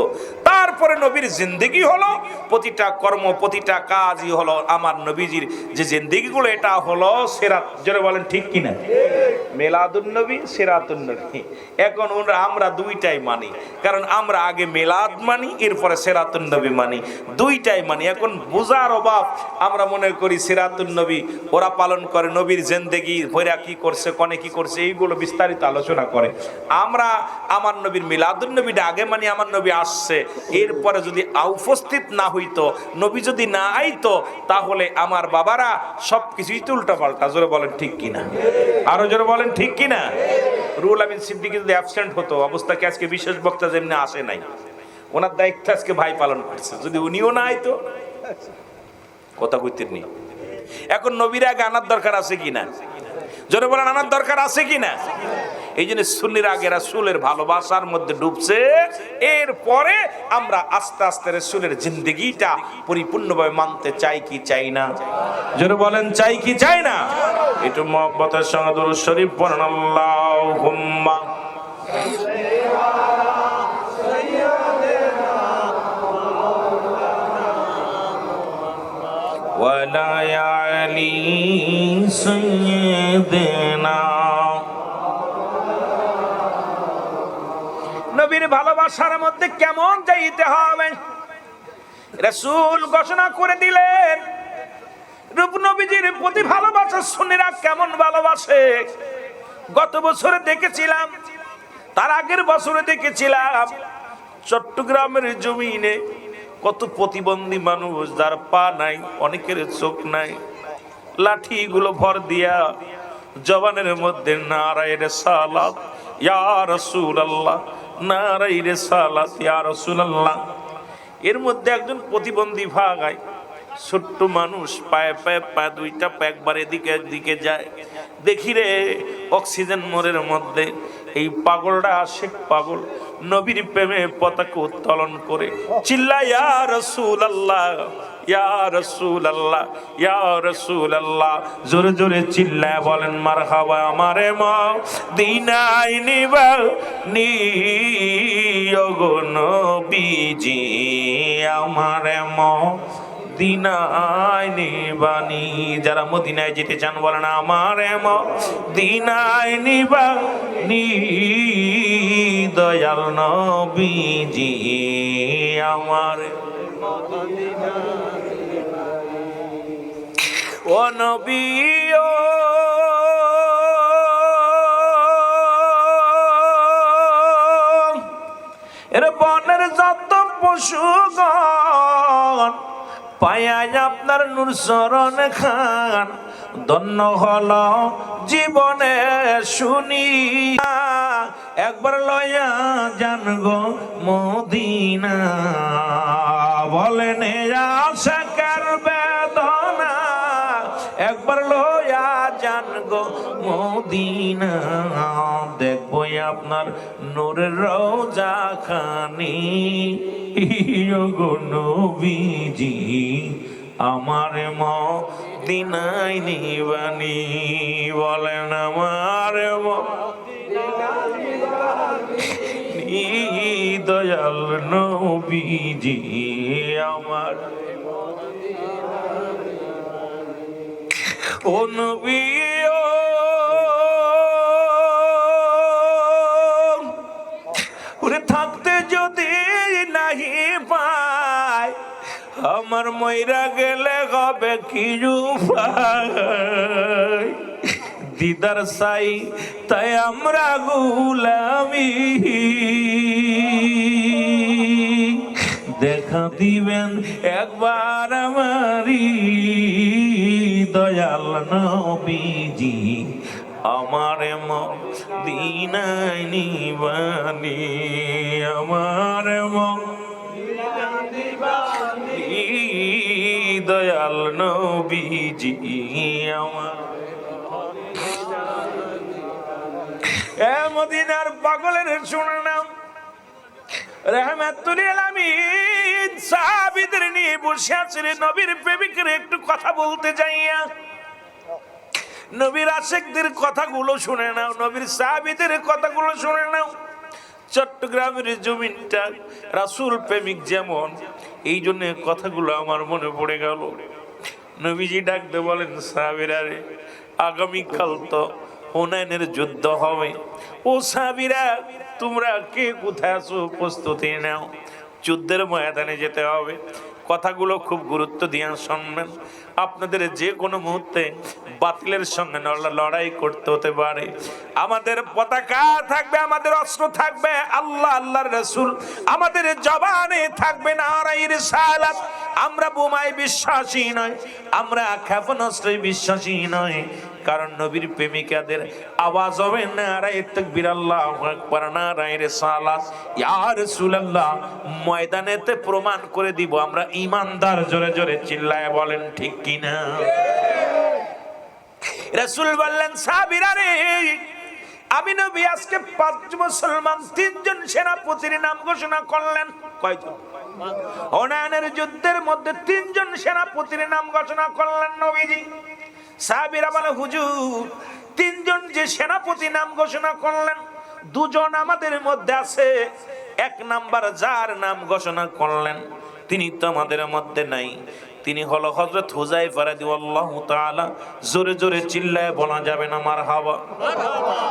তারপরে নবীর জিন্দেগি হলো, প্রতিটা কর্ম প্রতিটা কাজই হলো আমার নবীজির যে জিন্দেগিগুলো, এটা হলো সিরাত। যারা বলেন ঠিক কিনা? মিলাদুন নবী, সিরাতুন নবী। এখন আমরা দুইটাই মানি, কারণ আমরা আগে মিলাদ মানি, এরপরে সিরাতুন নবী মানি, দুইটাই মানি। এখন বুঝার অভাব, আমরা মনে করি সিরাতুন নবী ওরা পালন করে, নবীর জিন্দেগি ভৈরা কি করছে, কনে কি করছে, এইগুলো বিস্তারিত আলোচনা করে। আমরা আমার নবীর মিলাদুন নবীটা আগে মানি, আমার নবী আসছে, এরপরে যদি উপস্থিত না হইতো, নবী যদি না আইতো, তাহলে আমার বাবারা সবকিছুই তো উল্টা পাল্টা। জোরে বলেন ঠিক কিনা? আরো জোরে বলেন ঠিক কিনা? রুহুল আমিন সিদ্দিকী যদি অ্যাবসেন্ট হতো, অবস্থাকে আজকে বিশেষ বক্তা যেমনি আসে নাই, ওনার দায়িত্ব আজকে ভাই পালন করছে, যদি উনিও না আইতো, কথা কইতে নি। এখন নবীর আগে আনার দরকার আছে কিনা? জোরে বলেন, আনার দরকার আছে কিনা? এই জন্য সুন্নির আগে রাসূলের ভালোবাসার মধ্যে ডুবছে, এরপরে আমরা আস্তে আস্তে রাসূলের জিন্দেগিটা পরিপূর্ণভাবে মানতে চাই কি চাই না? জোরে বলেন, চাই কি চাই না? একটু মহব্বতের সঙ্গে দুরূদ শরীফ পড়েন, আল্লাহুম্মা ওয়ালা আলি সাইয়্যিদিনা। নবীর ভালোবাসার মধ্যে কেমন যাইতে হবে রাসূল ঘোষণা করে দিলেন। রূপ নবীজির প্রতি ভালোবাসা সুন্নিরা কেমন ভালোবাসে, গত বছরে দেখেছিলাম, তার আগের বছরে দেখেছিলাম, চট্টগ্রামের জমিনে কত প্রতিবন্ধী মানুষ, যার পা নাই, অনেকের চোখ নাই, লাঠিগুলো ভর দিয়া জবানের মধ্যে নারায়ে রিসালাত ইয়া রাসূলুল্লাহ, নারায়ে রিসালাত ইয়া রাসূলুল্লাহ। এর মধ্যে একজন প্রতিবন্ধী ভাগায়, ছোট্ট মানুষ, পায়ে পায়ে পা দুইটা পা একবার এদিকে একদিকে যায়। দেখি রে, অক্সিজেন মোড়ের মধ্যে এই পাগলটা আশেক পাগল নবীর প্রেমে পতাকা উত্তোলন করে চিল্লায়, ইয়া রাসূলুল্লাহ, ইয়া রাসূলুল্লাহ, ইয়া রাসূলুল্লাহ। জোরে জোরে চিল্লায় বলেন মারহাবা। আমারে মদিনায় নিবানি ওগো নবীজি, আমারে মদিনায় নিবানি। যারা মদিনায় যেতে চান বলেন, আমারে মদিনায় নিবানি দয়াল নবীজি, আমার ও নবী ও এর বনের যত পশুগণ পায়ায় আপনার নূর চরণ খান, ধন্য হল জীবনে শুনি। একবার লয়া জান গো মদিনা, বলেন আশাকের বেদনা, একবার লয়া জান গো মদিনা। দেখবো আপনার নূরের রওজা খানি গো নবীজি, আমার মদিনায় নিবানি। বলেন আমার দয়াল নবীজি, আমার ও নবী ও ওরে থাকতে যদি নাহি পায়, আমার মইরা গেলে হবে কি উপায়? দিদার সাই তাই আমরা গুলামি, দেখা দিবেন একবার আমারি দয়াল নবীজি, আমার মদিনায় নিবানি, আমার দয়াল নবীজি, আমার মদিনার পাগলের শুনলাম রাহমাতুল আলামিন সাহাবীদের নিয়ে বসে আছেন। নবীর প্রেমিকের একটু কথা বলতে যাইয়া, নবীর আশিকদের কথাগুলো শুনে নাও, নবীর সাহাবীদের কথাগুলো শুনে নাও। চট্টগ্রামের জমিনটা রাসূল প্রেমিক যেমন, এই জন্য কথাগুলো আমার মনে পড়ে গেল। নবীজি ডাকতে বলেন, সাহাবীরা রে, আগামীকাল তো হুনাইনের যুদ্ধ হবে। ও সাহাবীরা, তোমরা কে কোথায় আছো, প্রস্তুতি নাও, যুদ্ধের ময়দানে যেতে হবে। কথাগুলো খুব গুরুত্ব দিয়ে শুনবেন। আপনাদের যে কোনো মুহূর্তে বাতিলের সঙ্গে লড়াই করতে হতে পারে। আমাদের পতাকা থাকবে, আমাদের অস্ত্র থাকবে আল্লাহ, আল্লাহর রাসূল। আমাদের জবানে থাকবে নারায়ে রিসালাত। আমরা বোমায় বিশ্বাসী নয়, আমরা ক্ষেপণাস্ত্রে বিশ্বাসী নয়। কারণ নবীর প্রেমিকাদের আওয়াজ হবে নারায়ে তাকবীর, আল্লাহু আকবার, নারায়ে রিসালাত। ইয়া রাসূলুল্লাহ, ময়দানেতে প্রমাণ করে দিব আমরা ঈমানদার। জোরে জোরে চিল্লায় বলেন ঠিক কিনা? রাসূল বললেন, সাহাবীরা রে, আমি নবী আজকে 5 মুসলমান 3 জন সেনাপতির নাম ঘোষণা করলেন। কয়জন? হুনাইনের যুদ্ধের মধ্যে 3 জন সেনাপতির নাম ঘোষণা করলেন নবীজি। সাহাবীরা বলে, হুজুর, 3 জন যে সেনাপতি নাম ঘোষণা করলেন, 2 জন আমাদের মধ্যে আছে। 1 নাম্বার যার নাম ঘোষণা করলেন তিনি তো আমাদের মধ্যে নাই। তিনি হলো হযরত হুযায়ফা রাদিয়াল্লাহু তাআলা। জোরে জোরে চিল্লায় বলা যাবে না মারহাবা?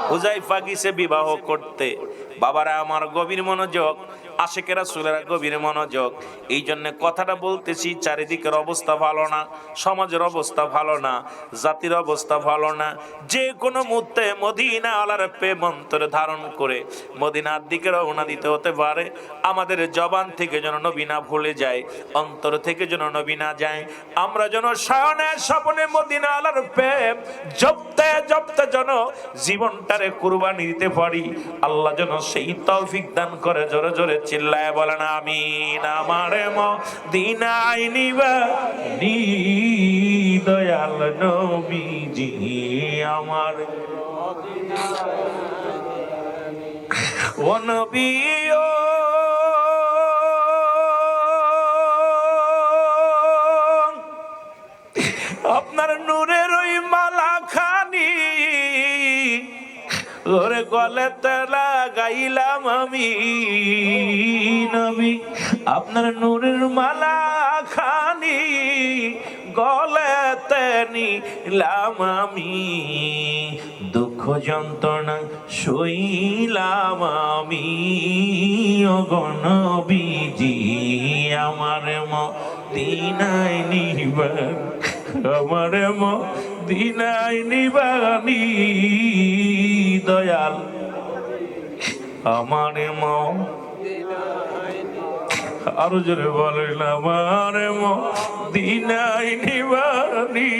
হুযায়ফা গিয়েছে বিবাহ করতে। বাবারা আমার গভীর মনোযোগ, আশিকে রাসূলের গভীর মনোযোগ। এই জন্য কথাটা বলতেছি, চারিদিকের অবস্থা ভালো না, সমাজের অবস্থা ভালো না, জাতির অবস্থা ভালো না। যে কোনো মুহূর্তে মদিনা আলার প্রেম অন্তরে ধারণ করে মদিনার দিকে রওনা দিতে হতে পারে। আমাদের জবান থেকে যেন নবী না ভুলে যায়, অন্তর থেকে যেন নবী না যায়। আমরা যেন শয়নে স্বপ্নে মদিনা আলার প্রেম জপতে জপতে যেন জীবনটারে কুরবানি দিতে পারি। আল্লাহ যেন সেই তৌফিক দান করে। জোরে জোরে চিল্লায় বলেন আমিন। আমারে মদিনায় নিবানি দয়াল নবীজি, আমার ও নবী ও আপনার নূরের ওই মালা খানি ওরে গলেতে লাগাইলাম আমি নবী। আপনার নূরের মালা খানি গলেতে নিলাম আমি, দুঃখ যন্ত্রণা সইলাম আমি। ও গো নবীজি, আমার মদিনায় নিবানি, আমার মদিনায় নিবানি দয়াল, আমার আরো জোরে বলেন, আমার মদিনায় নিবানি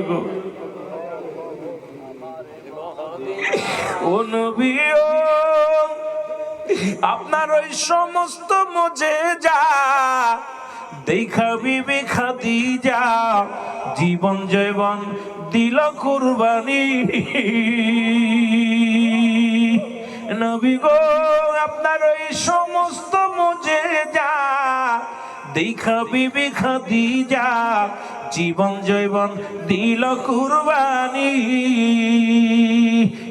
গো। ও নবী ও, আপনার ওই সমস্ত মুজিজা দেখা বিবি খাদিজা জীবন জৈবন দিল কুরবানি। নবী গো, আপনার ওই সমস্ত মুজিজা দেখা বিবি খাদিজা জীবন জৈবন দিল কুরবানি।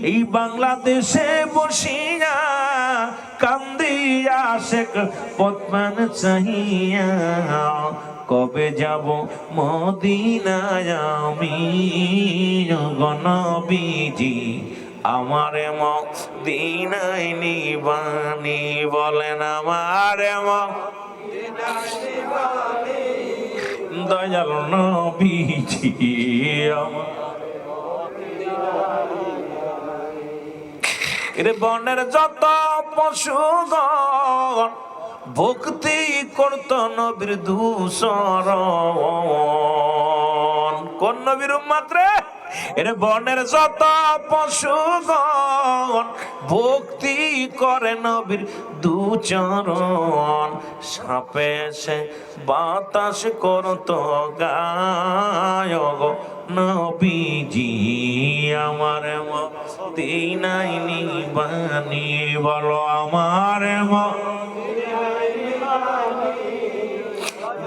এই বাংলাদেশে বসিয়া কান্দিয়া শেখ পদ্মান চাহিয়া, কবে যাব মদিনায় আমি গো নবীজি, আমার মদিনায় নিবানি। বলেন আমার মদিনায় নিবানি দয়াল নবীজি, আমার এরে বনের যত পশুগণ ভক্তি করত নবীর দূষণ। কোন নবীর উম্মত রে? এরে বনের যত পশুগণ ভক্তি করে নবীর দুচরণ। সাপে সে বাতাস করত গায় গো নবীজি, আমার মদিনায় নিবানি। বলো আমার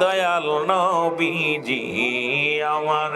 দয়াল নবীজি, আমার